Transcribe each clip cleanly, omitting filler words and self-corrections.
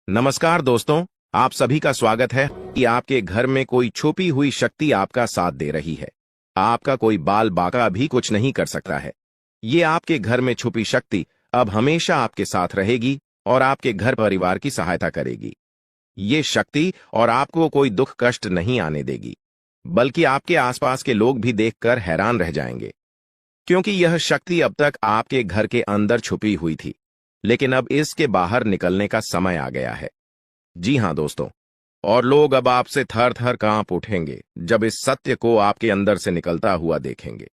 नमस्कार दोस्तों, आप सभी का स्वागत है कि आपके घर में कोई छुपी हुई शक्ति आपका साथ दे रही है। आपका कोई बाल बाका भी कुछ नहीं कर सकता है। ये आपके घर में छुपी शक्ति अब हमेशा आपके साथ रहेगी और आपके घर परिवार की सहायता करेगी। ये शक्ति और आपको कोई दुख कष्ट नहीं आने देगी, बल्कि आपके आसपास के लोग भी देखकर हैरान रह जाएंगे, क्योंकि यह शक्ति अब तक आपके घर के अंदर छुपी हुई थी, लेकिन अब इसके बाहर निकलने का समय आ गया है। जी हां दोस्तों, और लोग अब आपसे थर थर कांप उठेंगे जब इस सत्य को आपके अंदर से निकलता हुआ देखेंगे।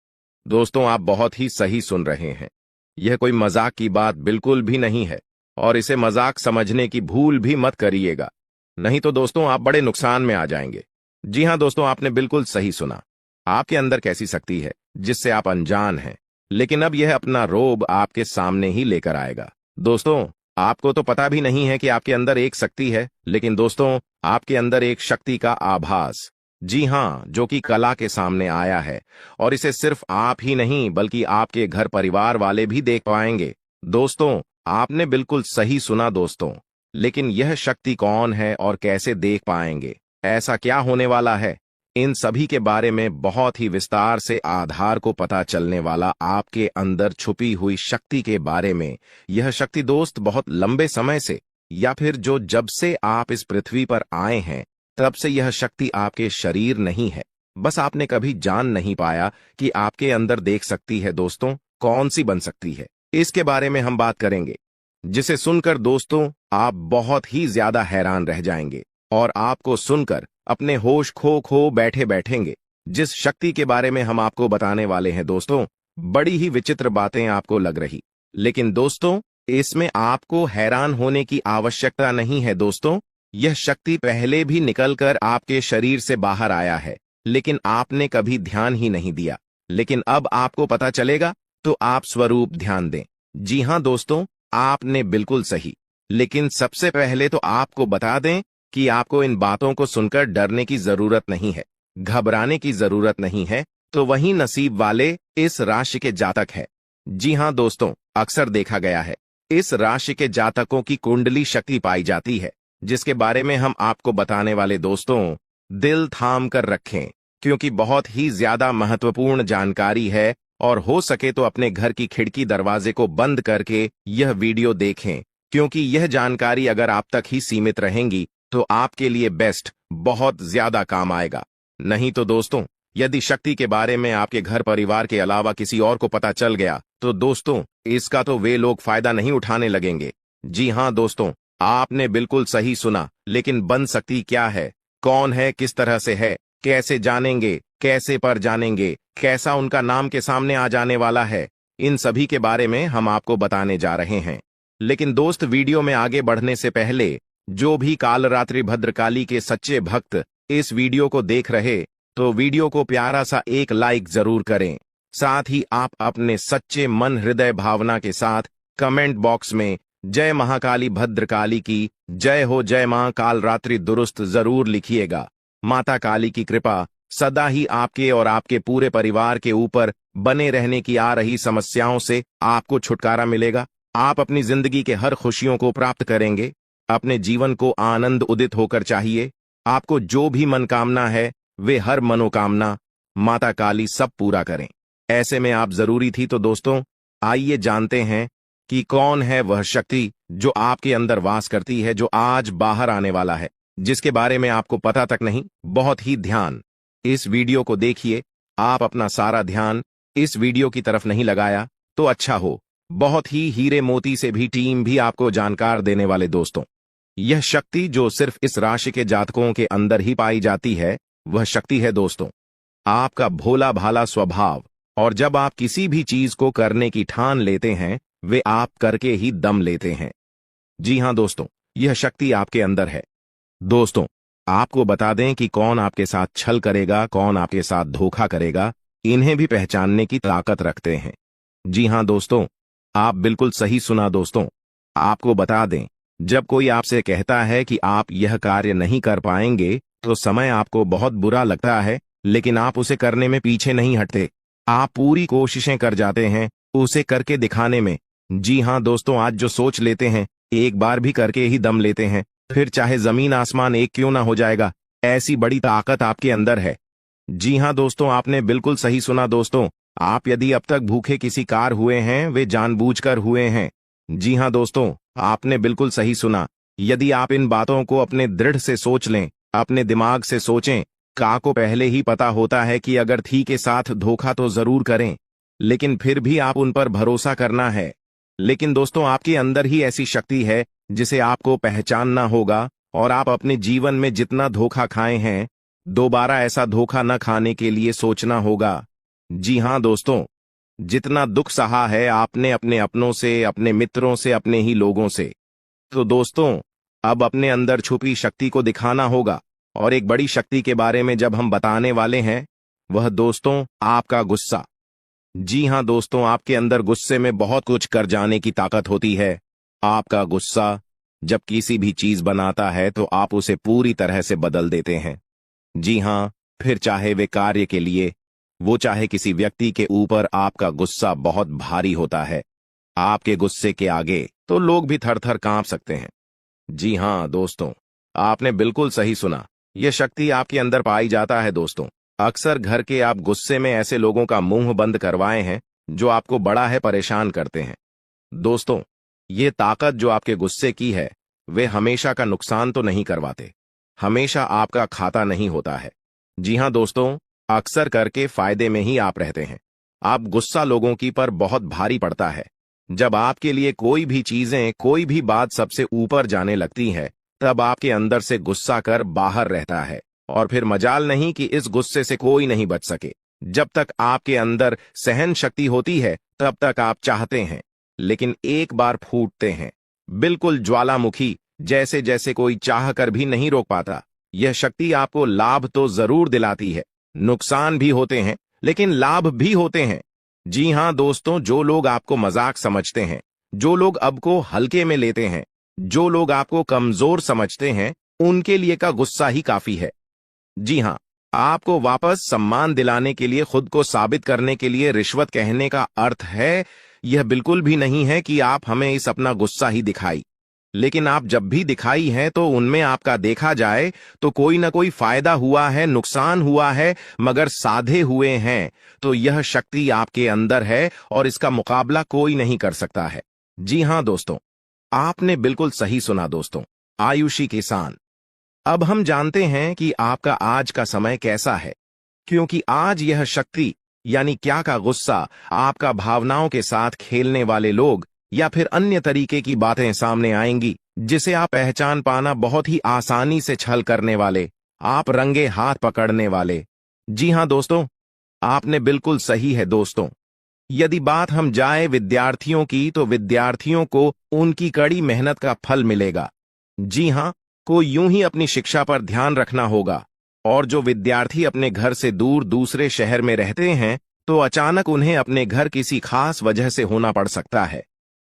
दोस्तों, आप बहुत ही सही सुन रहे हैं। यह कोई मजाक की बात बिल्कुल भी नहीं है, और इसे मजाक समझने की भूल भी मत करिएगा, नहीं तो दोस्तों आप बड़े नुकसान में आ जाएंगे। जी हां दोस्तों, आपने बिल्कुल सही सुना। आपके अंदर कैसी शक्ति है जिससे आप अनजान हैं, लेकिन अब यह अपना रोब आपके सामने ही लेकर आएगा। दोस्तों, आपको तो पता भी नहीं है कि आपके अंदर एक शक्ति है, लेकिन दोस्तों आपके अंदर एक शक्ति का आभास, जी हां, जो कि कला के सामने आया है, और इसे सिर्फ आप ही नहीं बल्कि आपके घर परिवार वाले भी देख पाएंगे। दोस्तों, आपने बिल्कुल सही सुना दोस्तों, लेकिन यह शक्ति कौन है और कैसे देख पाएंगे? ऐसा क्या होने वाला है? इन सभी के बारे में बहुत ही विस्तार से आधार को पता चलने वाला आपके अंदर छुपी हुई शक्ति के बारे में। यह शक्ति दोस्त बहुत लंबे समय से, या फिर जो जब से आप इस पृथ्वी पर आए हैं तब से यह शक्ति आपके शरीर नहीं है, बस आपने कभी जान नहीं पाया कि आपके अंदर देख सकती है। दोस्तों, कौन सी बन सकती है, इसके बारे में हम बात करेंगे, जिसे सुनकर दोस्तों आप बहुत ही ज्यादा हैरान रह जाएंगे और आपको सुनकर अपने होश खो बैठे बैठेंगे। जिस शक्ति के बारे में हम आपको बताने वाले हैं दोस्तों, बड़ी ही विचित्र बातें आपको लग रही, लेकिन दोस्तों इसमें आपको हैरान होने की आवश्यकता नहीं है। दोस्तों, यह शक्ति पहले भी निकलकर आपके शरीर से बाहर आया है, लेकिन आपने कभी ध्यान ही नहीं दिया। लेकिन अब आपको पता चलेगा, तो आप स्वरूप ध्यान दें। जी हां दोस्तों, आपने बिल्कुल सही। लेकिन सबसे पहले तो आपको बता दें कि आपको इन बातों को सुनकर डरने की जरूरत नहीं है, घबराने की जरूरत नहीं है। तो वही नसीब वाले इस राशि के जातक है। जी हां दोस्तों, अक्सर देखा गया है इस राशि के जातकों की कुंडली शक्ति पाई जाती है, जिसके बारे में हम आपको बताने वाले दोस्तों, दिल थाम कर रखें, क्योंकि बहुत ही ज्यादा महत्वपूर्ण जानकारी है। और हो सके तो अपने घर की खिड़की दरवाजे को बंद करके यह वीडियो देखें, क्योंकि यह जानकारी अगर आप तक ही सीमित रहेंगी तो आपके लिए बेस्ट बहुत ज्यादा काम आएगा। नहीं तो दोस्तों, यदि शक्ति के बारे में आपके घर परिवार के अलावा किसी और को पता चल गया तो दोस्तों इसका तो वे लोग फायदा नहीं उठाने लगेंगे। जी हां दोस्तों, आपने बिल्कुल सही सुना। लेकिन बन सकती क्या है, कौन है, किस तरह से है, कैसे जानेंगे, कैसे पर जानेंगे, कैसा उनका नाम के सामने आ जाने वाला है, इन सभी के बारे में हम आपको बताने जा रहे हैं। लेकिन दोस्त, वीडियो में आगे बढ़ने से पहले जो भी कालरात्रि भद्रकाली के सच्चे भक्त इस वीडियो को देख रहे, तो वीडियो को प्यारा सा एक लाइक जरूर करें। साथ ही आप अपने सच्चे मन हृदय भावना के साथ कमेंट बॉक्स में जय महाकाली भद्रकाली की जय हो, जय मां कालरात्रि दुरुस्त जरूर लिखिएगा। माता काली की कृपा सदा ही आपके और आपके पूरे परिवार के ऊपर बने रहने की। आ रही समस्याओं से आपको छुटकारा मिलेगा, आप अपनी जिंदगी के हर खुशियों को प्राप्त करेंगे। अपने जीवन को आनंद उदित होकर चाहिए। आपको जो भी मनोकामना है, वे हर मनोकामना माता काली सब पूरा करें। ऐसे में आप जरूरी थी। तो दोस्तों आइए जानते हैं कि कौन है वह शक्ति जो आपके अंदर वास करती है, जो आज बाहर आने वाला है, जिसके बारे में आपको पता तक नहीं। बहुत ही ध्यान इस वीडियो को देखिए। आप अपना सारा ध्यान इस वीडियो की तरफ नहीं लगाया तो अच्छा हो। बहुत ही हीरे मोती से भी टीम भी आपको जानकार देने वाले दोस्तों, यह शक्ति जो सिर्फ इस राशि के जातकों के अंदर ही पाई जाती है, वह शक्ति है दोस्तों आपका भोला भाला स्वभाव। और जब आप किसी भी चीज को करने की ठान लेते हैं, वे आप करके ही दम लेते हैं। जी हां दोस्तों, यह शक्ति आपके अंदर है। दोस्तों, आपको बता दें कि कौन आपके साथ छल करेगा, कौन आपके साथ धोखा करेगा, इन्हें भी पहचानने की ताकत रखते हैं। जी हां दोस्तों, आप बिल्कुल सही सुना दोस्तों। आपको बता दें, जब कोई आपसे कहता है कि आप यह कार्य नहीं कर पाएंगे, तो समय आपको बहुत बुरा लगता है, लेकिन आप उसे करने में पीछे नहीं हटते। आप पूरी कोशिशें कर जाते हैं उसे करके दिखाने में। जी हां दोस्तों, आज जो सोच लेते हैं, एक बार भी करके ही दम लेते हैं। फिर चाहे जमीन आसमान एक क्यों ना हो जाएगा। ऐसी बड़ी ताकत आपके अंदर है। जी हाँ दोस्तों, आपने बिल्कुल सही सुना दोस्तों। आप यदि अब तक भूखे किसी कार हुए हैं, वे जानबूझकर हुए हैं। जी हाँ दोस्तों, आपने बिल्कुल सही सुना। यदि आप इन बातों को अपने दृढ़ से सोच लें, अपने दिमाग से सोचें। का को पहले ही पता होता है कि अगर थी के साथ धोखा तो जरूर करें, लेकिन फिर भी आप उन पर भरोसा करना है। लेकिन दोस्तों, आपके अंदर ही ऐसी शक्ति है जिसे आपको पहचानना होगा, और आप अपने जीवन में जितना धोखा खाए हैं, दोबारा ऐसा धोखा न खाने के लिए सोचना होगा। जी हाँ दोस्तों, जितना दुख सहा है आपने अपने अपनों से, अपने मित्रों से, अपने ही लोगों से, तो दोस्तों अब अपने अंदर छुपी शक्ति को दिखाना होगा। और एक बड़ी शक्ति के बारे में जब हम बताने वाले हैं, वह दोस्तों आपका गुस्सा। जी हाँ दोस्तों, आपके अंदर गुस्से में बहुत कुछ कर जाने की ताकत होती है। आपका गुस्सा जब किसी भी चीज बनाता है तो आप उसे पूरी तरह से बदल देते हैं। जी हाँ, फिर चाहे वे कार्य के लिए, वो चाहे किसी व्यक्ति के ऊपर, आपका गुस्सा बहुत भारी होता है। आपके गुस्से के आगे तो लोग भी थर थर कांप सकते हैं। जी हाँ दोस्तों, आपने बिल्कुल सही सुना। यह शक्ति आपके अंदर पाई जाता है दोस्तों। अक्सर घर के आप गुस्से में ऐसे लोगों का मुंह बंद करवाए हैं जो आपको बड़ा है परेशान करते हैं। दोस्तों, ये ताकत जो आपके गुस्से की है, वे हमेशा का नुकसान तो नहीं करवाते, हमेशा आपका खाता नहीं होता है। जी हाँ दोस्तों, अक्सर करके फायदे में ही आप रहते हैं। आप गुस्सा लोगों की पर बहुत भारी पड़ता है। जब आपके लिए कोई भी चीजें, कोई भी बात सबसे ऊपर जाने लगती है, तब आपके अंदर से गुस्सा कर बाहर रहता है, और फिर मजाल नहीं कि इस गुस्से से कोई नहीं बच सके। जब तक आपके अंदर सहन शक्ति होती है, तब तक आप चाहते हैं, लेकिन एक बार फूटते हैं, बिल्कुल ज्वालामुखी जैसे, जैसे कोई चाह कर भी नहीं रोक पाता। यह शक्ति आपको लाभ तो जरूर दिलाती है, नुकसान भी होते हैं, लेकिन लाभ भी होते हैं। जी हाँ दोस्तों, जो लोग आपको मजाक समझते हैं, जो लोग अब को हल्के में लेते हैं, जो लोग आपको कमजोर समझते हैं, उनके लिए का गुस्सा ही काफी है। जी हाँ, आपको वापस सम्मान दिलाने के लिए, खुद को साबित करने के लिए रिश्वत कहने का अर्थ है, यह बिल्कुल भी नहीं है कि आप हमें इस अपना गुस्सा ही दिखाई। लेकिन आप जब भी दिखाई है तो उनमें आपका देखा जाए तो कोई ना कोई फायदा हुआ है, नुकसान हुआ है, मगर साधे हुए हैं तो यह शक्ति आपके अंदर है और इसका मुकाबला कोई नहीं कर सकता है। जी हाँ दोस्तों, आपने बिल्कुल सही सुना दोस्तों। आयुषी किसान, अब हम जानते हैं कि आपका आज का समय कैसा है, क्योंकि आज यह शक्ति यानी क्या का गुस्सा, आपका भावनाओं के साथ खेलने वाले लोग या फिर अन्य तरीके की बातें सामने आएंगी, जिसे आप पहचान पाना बहुत ही आसानी से छल करने वाले, आप रंगे हाथ पकड़ने वाले। जी हाँ दोस्तों, आपने बिल्कुल सही है दोस्तों। यदि बात हम जाए विद्यार्थियों की, तो विद्यार्थियों को उनकी कड़ी मेहनत का फल मिलेगा। जी हाँ, को यूं ही अपनी शिक्षा पर ध्यान रखना होगा। और जो विद्यार्थी अपने घर से दूर दूसरे शहर में रहते हैं, तो अचानक उन्हें अपने घर किसी खास वजह से होना पड़ सकता है।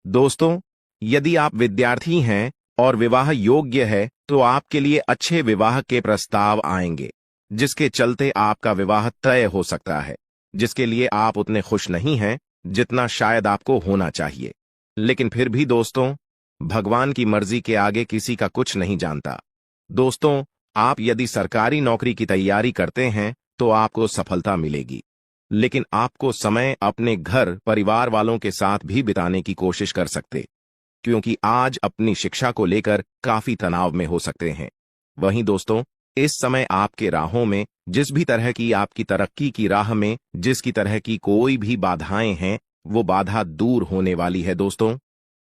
दोस्तों, यदि आप विद्यार्थी हैं और विवाह योग्य है, तो आपके लिए अच्छे विवाह के प्रस्ताव आएंगे, जिसके चलते आपका विवाह तय हो सकता है, जिसके लिए आप उतने खुश नहीं हैं जितना शायद आपको होना चाहिए। लेकिन फिर भी दोस्तों, भगवान की मर्जी के आगे किसी का कुछ नहीं जानता। दोस्तों, आप यदि सरकारी नौकरी की तैयारी करते हैं तो आपको सफलता मिलेगी, लेकिन आपको समय अपने घर परिवार वालों के साथ भी बिताने की कोशिश कर सकते, क्योंकि आज अपनी शिक्षा को लेकर काफी तनाव में हो सकते हैं। वहीं दोस्तों, इस समय आपके राहों में, जिस भी तरह की आपकी तरक्की की राह में जिसकी तरह की कोई भी बाधाएं हैं, वो बाधा दूर होने वाली है दोस्तों।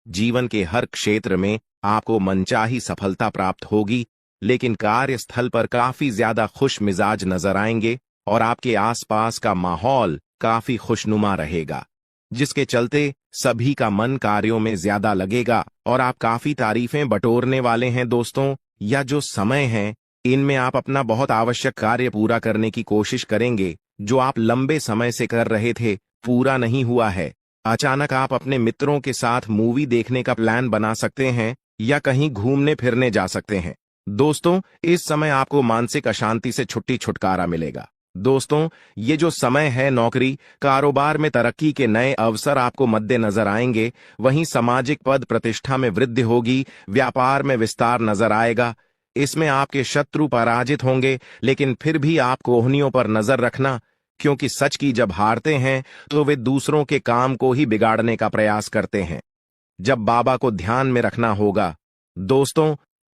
जीवन के हर क्षेत्र में आपको मनचाही सफलता प्राप्त होगी, लेकिन कार्यस्थल पर काफी ज्यादा खुश मिजाज नजर आएंगे और आपके आसपास का माहौल काफी खुशनुमा रहेगा, जिसके चलते सभी का मन कार्यों में ज्यादा लगेगा और आप काफी तारीफें बटोरने वाले हैं दोस्तों। या जो समय है, इनमें आप अपना बहुत आवश्यक कार्य पूरा करने की कोशिश करेंगे, जो आप लंबे समय से कर रहे थे, पूरा नहीं हुआ है। अचानक आप अपने मित्रों के साथ मूवी देखने का प्लान बना सकते हैं या कहीं घूमने फिरने जा सकते हैं। दोस्तों, इस समय आपको मानसिक अशांति से छुट्टी छुटकारा मिलेगा। दोस्तों, ये जो समय है, नौकरी कारोबार में तरक्की के नए अवसर आपको मद्देनजर आएंगे। वहीं सामाजिक पद प्रतिष्ठा में वृद्धि होगी, व्यापार में विस्तार नजर आएगा। इसमें आपके शत्रु पराजित होंगे, लेकिन फिर भी आप कोहनियों पर नजर रखना, क्योंकि सच की जब हारते हैं तो वे दूसरों के काम को ही बिगाड़ने का प्रयास करते हैं। जब बाबा को ध्यान में रखना होगा। दोस्तों,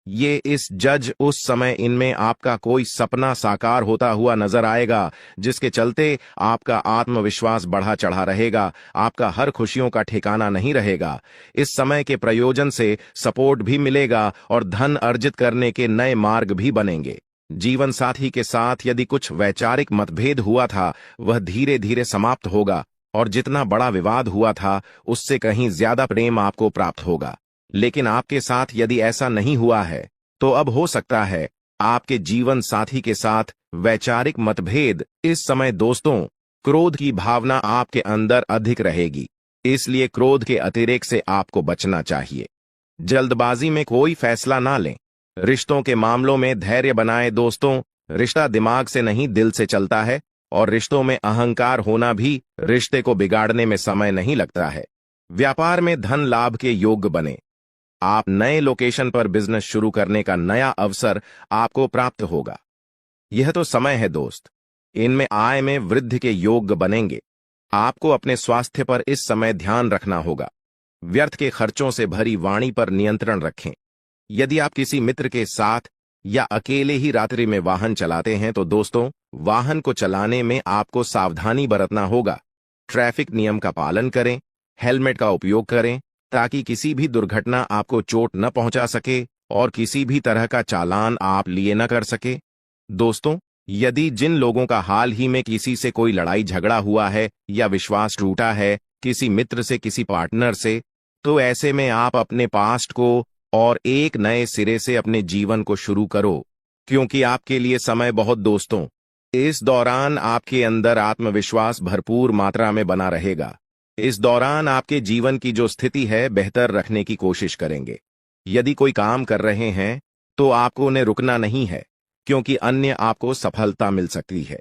ये इस जज उस समय इनमें आपका कोई सपना साकार होता हुआ नजर आएगा, जिसके चलते आपका आत्मविश्वास बढ़ा चढ़ा रहेगा, आपका हर खुशियों का ठिकाना नहीं रहेगा। इस समय के प्रयोजन से सपोर्ट भी मिलेगा और धन अर्जित करने के नए मार्ग भी बनेंगे। जीवन साथी के साथ यदि कुछ वैचारिक मतभेद हुआ था, वह धीरे धीरे समाप्त होगा, और जितना बड़ा विवाद हुआ था उससे कहीं ज्यादा प्रेम आपको प्राप्त होगा। लेकिन आपके साथ यदि ऐसा नहीं हुआ है, तो अब हो सकता है आपके जीवन साथी के साथ वैचारिक मतभेद। इस समय दोस्तों, क्रोध की भावना आपके अंदर अधिक रहेगी, इसलिए क्रोध के अतिरेक से आपको बचना चाहिए। जल्दबाजी में कोई फैसला ना लें। रिश्तों के मामलों में धैर्य बनाए दोस्तों। रिश्ता दिमाग से नहीं, दिल से चलता है, और रिश्तों में अहंकार होना भी रिश्ते को बिगाड़ने में समय नहीं लगता है। व्यापार में धन लाभ के योग्य बने। आप नए लोकेशन पर बिजनेस शुरू करने का नया अवसर आपको प्राप्त होगा। यह तो समय है दोस्त, इनमें आय में वृद्धि के योग्य बनेंगे। आपको अपने स्वास्थ्य पर इस समय ध्यान रखना होगा। व्यर्थ के खर्चों से भरी वाणी पर नियंत्रण रखें। यदि आप किसी मित्र के साथ या अकेले ही रात्रि में वाहन चलाते हैं, तो दोस्तों, वाहन को चलाने में आपको सावधानी बरतना होगा। ट्रैफिक नियम का पालन करें, हेलमेट का उपयोग करें, ताकि किसी भी दुर्घटना आपको चोट न पहुंचा सके और किसी भी तरह का चालान आप लिए न कर सके। दोस्तों, यदि जिन लोगों का हाल ही में किसी से कोई लड़ाई झगड़ा हुआ है या विश्वास टूटा है, किसी मित्र से, किसी पार्टनर से, तो ऐसे में आप अपने पास्ट को और एक नए सिरे से अपने जीवन को शुरू करो, क्योंकि आपके लिए समय बहुत दोस्तों। इस दौरान आपके अंदर आत्मविश्वास भरपूर मात्रा में बना रहेगा। इस दौरान आपके जीवन की जो स्थिति है बेहतर रखने की कोशिश करेंगे। यदि कोई काम कर रहे हैं तो आपको उन्हें रुकना नहीं है, क्योंकि अन्य आपको सफलता मिल सकती है।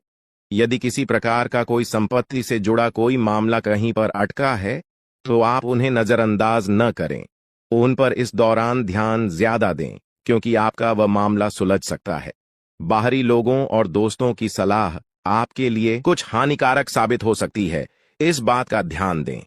यदि किसी प्रकार का कोई संपत्ति से जुड़ा कोई मामला कहीं पर अटका है, तो आप उन्हें नजरअंदाज न करें। उन पर इस दौरान ध्यान ज्यादा दें, क्योंकि आपका वह मामला सुलझ सकता है। बाहरी लोगों और दोस्तों की सलाह आपके लिए कुछ हानिकारक साबित हो सकती है, इस बात का ध्यान दें।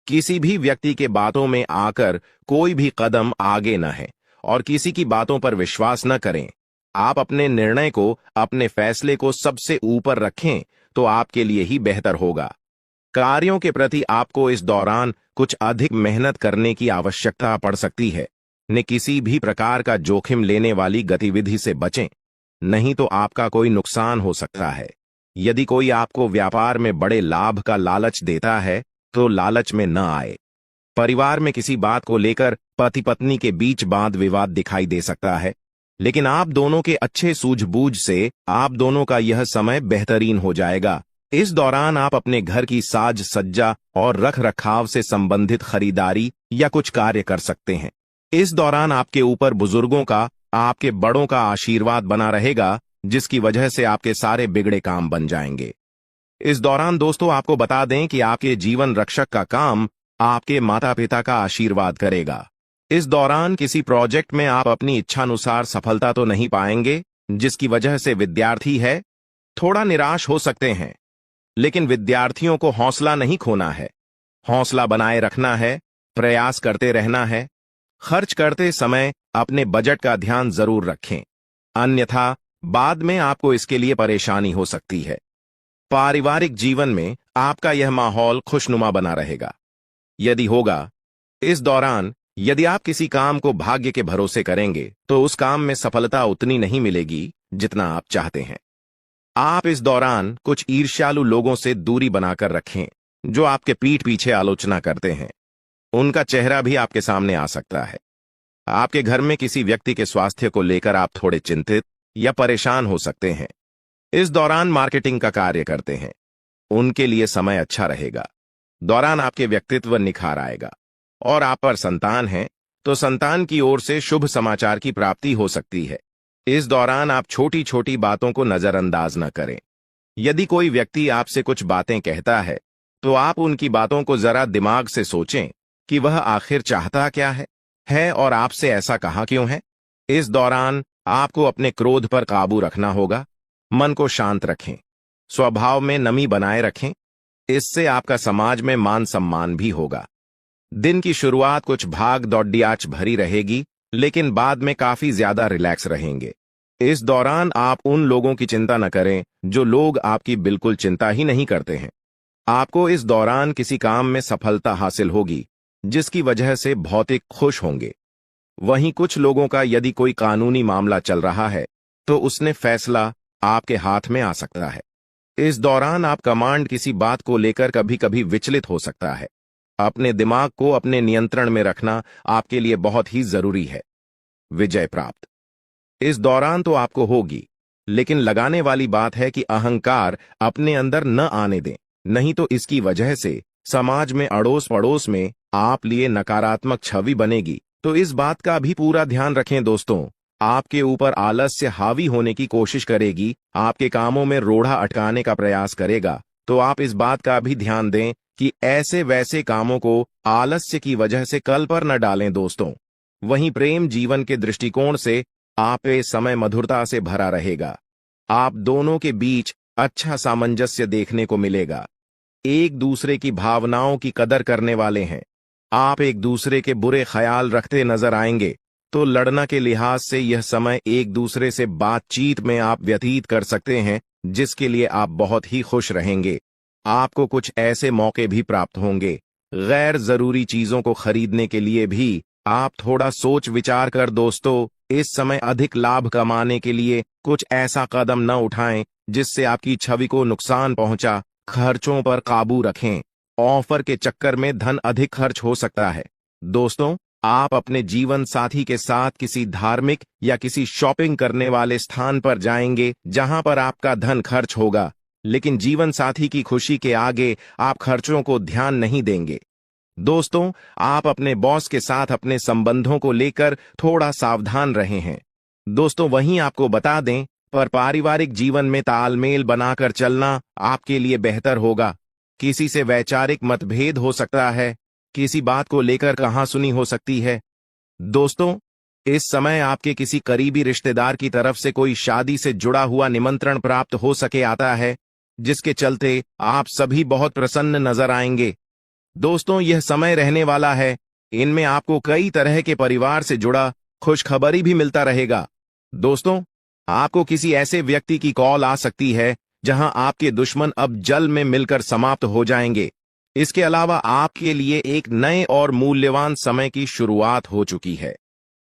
किसी भी व्यक्ति के बातों में आकर कोई भी कदम आगे न है, और किसी की बातों पर विश्वास न करें। आप अपने निर्णय को, अपने फैसले को सबसे ऊपर रखें, तो आपके लिए ही बेहतर होगा। कार्यों के प्रति आपको इस दौरान कुछ अधिक मेहनत करने की आवश्यकता पड़ सकती है। न किसी भी प्रकार का जोखिम लेने वाली गतिविधि से बचें, नहीं तो आपका कोई नुकसान हो सकता है। यदि कोई आपको व्यापार में बड़े लाभ का लालच देता है, तो लालच में न आए। परिवार में किसी बात को लेकर पति पत्नी के बीच वाद विवाद दिखाई दे सकता है, लेकिन आप दोनों के अच्छे सूझबूझ से आप दोनों का यह समय बेहतरीन हो जाएगा। इस दौरान आप अपने घर की साज सज्जा और रख रखाव से संबंधित खरीदारी या कुछ कार्य कर सकते हैं। इस दौरान आपके ऊपर बुजुर्गों का, आपके बड़ों का आशीर्वाद बना रहेगा, जिसकी वजह से आपके सारे बिगड़े काम बन जाएंगे। इस दौरान दोस्तों, आपको बता दें कि आपके जीवन रक्षक का काम आपके माता पिता का आशीर्वाद करेगा। इस दौरान किसी प्रोजेक्ट में आप अपनी इच्छानुसार सफलता तो नहीं पाएंगे, जिसकी वजह से विद्यार्थी है थोड़ा निराश हो सकते हैं। लेकिन विद्यार्थियों को हौसला नहीं खोना है, हौसला बनाए रखना है, प्रयास करते रहना है। खर्च करते समय अपने बजट का ध्यान जरूर रखें, अन्यथा बाद में आपको इसके लिए परेशानी हो सकती है। पारिवारिक जीवन में आपका यह माहौल खुशनुमा बना रहेगा। यदि होगा, इस दौरान यदि आप किसी काम को भाग्य के भरोसे करेंगे, तो उस काम में सफलता उतनी नहीं मिलेगी जितना आप चाहते हैं। आप इस दौरान कुछ ईर्ष्यालु लोगों से दूरी बनाकर रखें, जो आपके पीठ पीछे आलोचना करते हैं। उनका चेहरा भी आपके सामने आ सकता है। आपके घर में किसी व्यक्ति के स्वास्थ्य को लेकर आप थोड़े चिंतित या परेशान हो सकते हैं। इस दौरान मार्केटिंग का कार्य करते हैं, उनके लिए समय अच्छा रहेगा। दौरान आपके व्यक्तित्व निखार आएगा। और आप पर संतान है, तो संतान की ओर से शुभ समाचार की प्राप्ति हो सकती है। इस दौरान आप छोटी छोटी बातों को नजरअंदाज न करें। यदि कोई व्यक्ति आपसे कुछ बातें कहता है तो आप उनकी बातों को जरा दिमाग से सोचें कि वह आखिर चाहता क्या है और आपसे ऐसा कहा क्यों है। इस दौरान आपको अपने क्रोध पर काबू रखना होगा। मन को शांत रखें, स्वभाव में नमी बनाए रखें। इससे आपका समाज में मान सम्मान भी होगा। दिन की शुरुआत कुछ भाग दौड़ियाच भरी रहेगी, लेकिन बाद में काफी ज्यादा रिलैक्स रहेंगे। इस दौरान आप उन लोगों की चिंता न करें जो लोग आपकी बिल्कुल चिंता ही नहीं करते हैं। आपको इस दौरान किसी काम में सफलता हासिल होगी, जिसकी वजह से भौतिक खुश होंगे। वहीं कुछ लोगों का यदि कोई कानूनी मामला चल रहा है तो उसने फैसला आपके हाथ में आ सकता है। इस दौरान आप कमांड किसी बात को लेकर कभी कभी विचलित हो सकता है। अपने दिमाग को अपने नियंत्रण में रखना आपके लिए बहुत ही जरूरी है। विजय प्राप्त इस दौरान तो आपको होगी, लेकिन लगाने वाली बात है कि अहंकार अपने अंदर न आने दें, नहीं तो इसकी वजह से समाज में अड़ोस पड़ोस में आप लिए नकारात्मक छवि बनेगी। तो इस बात का भी पूरा ध्यान रखें दोस्तों। आपके ऊपर आलस्य हावी होने की कोशिश करेगी, आपके कामों में रोड़ा अटकाने का प्रयास करेगा। तो आप इस बात का भी ध्यान दें कि ऐसे वैसे कामों को आलस्य की वजह से कल पर न डालें दोस्तों। वहीं प्रेम जीवन के दृष्टिकोण से आप ये समय मधुरता से भरा रहेगा। आप दोनों के बीच अच्छा सामंजस्य देखने को मिलेगा। एक दूसरे की भावनाओं की कदर करने वाले हैं। आप एक दूसरे के बुरे ख्याल रखते नजर आएंगे, तो लड़ना के लिहाज से यह समय एक दूसरे से बातचीत में आप व्यतीत कर सकते हैं, जिसके लिए आप बहुत ही खुश रहेंगे। आपको कुछ ऐसे मौके भी प्राप्त होंगे। गैर जरूरी चीजों को खरीदने के लिए भी आप थोड़ा सोच विचार कर दोस्तों इस समय अधिक लाभ कमाने के लिए कुछ ऐसा कदम न उठाएं जिससे आपकी छवि को नुकसान पहुंचा। खर्चों पर काबू रखें। ऑफर के चक्कर में धन अधिक खर्च हो सकता है। दोस्तों, आप अपने जीवन साथी के साथ किसी धार्मिक या किसी शॉपिंग करने वाले स्थान पर जाएंगे जहां पर आपका धन खर्च होगा, लेकिन जीवन साथी की खुशी के आगे आप खर्चों को ध्यान नहीं देंगे। दोस्तों, आप अपने बॉस के साथ अपने संबंधों को लेकर थोड़ा सावधान रहे हैं। दोस्तों, वहीं आपको बता दें, पर पारिवारिक जीवन में तालमेल बनाकर चलना आपके लिए बेहतर होगा। किसी से वैचारिक मतभेद हो सकता है, किसी बात को लेकर कहासुनी हो सकती है। दोस्तों, इस समय आपके किसी करीबी रिश्तेदार की तरफ से कोई शादी से जुड़ा हुआ निमंत्रण प्राप्त हो सके आता है, जिसके चलते आप सभी बहुत प्रसन्न नजर आएंगे। दोस्तों, यह समय रहने वाला है। इनमें आपको कई तरह के परिवार से जुड़ा खुशखबरी भी मिलता रहेगा। दोस्तों, आपको किसी ऐसे व्यक्ति की कॉल आ सकती है जहां आपके दुश्मन अब जल में मिलकर समाप्त हो जाएंगे। इसके अलावा आपके लिए एक नए और मूल्यवान समय की शुरुआत हो चुकी है।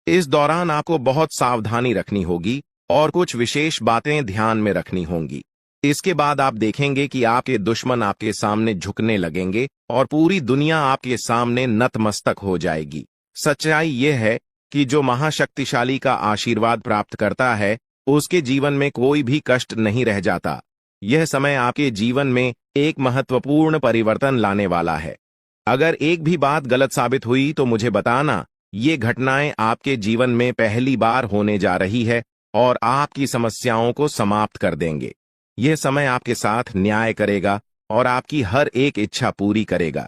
इस दौरान आपको बहुत सावधानी रखनी होगी और कुछ विशेष बातें ध्यान में रखनी होंगी। इसके बाद आप देखेंगे कि आपके दुश्मन आपके सामने झुकने लगेंगे और पूरी दुनिया आपके सामने नतमस्तक हो जाएगी। सच्चाई यह है कि जो महाशक्तिशाली का आशीर्वाद प्राप्त करता है, उसके जीवन में कोई भी कष्ट नहीं रह जाता। यह समय आपके जीवन में एक महत्वपूर्ण परिवर्तन लाने वाला है। अगर एक भी बात गलत साबित हुई तो मुझे बताना। ये घटनाएं आपके जीवन में पहली बार होने जा रही है और आपकी समस्याओं को समाप्त कर देंगे। यह समय आपके साथ न्याय करेगा और आपकी हर एक इच्छा पूरी करेगा।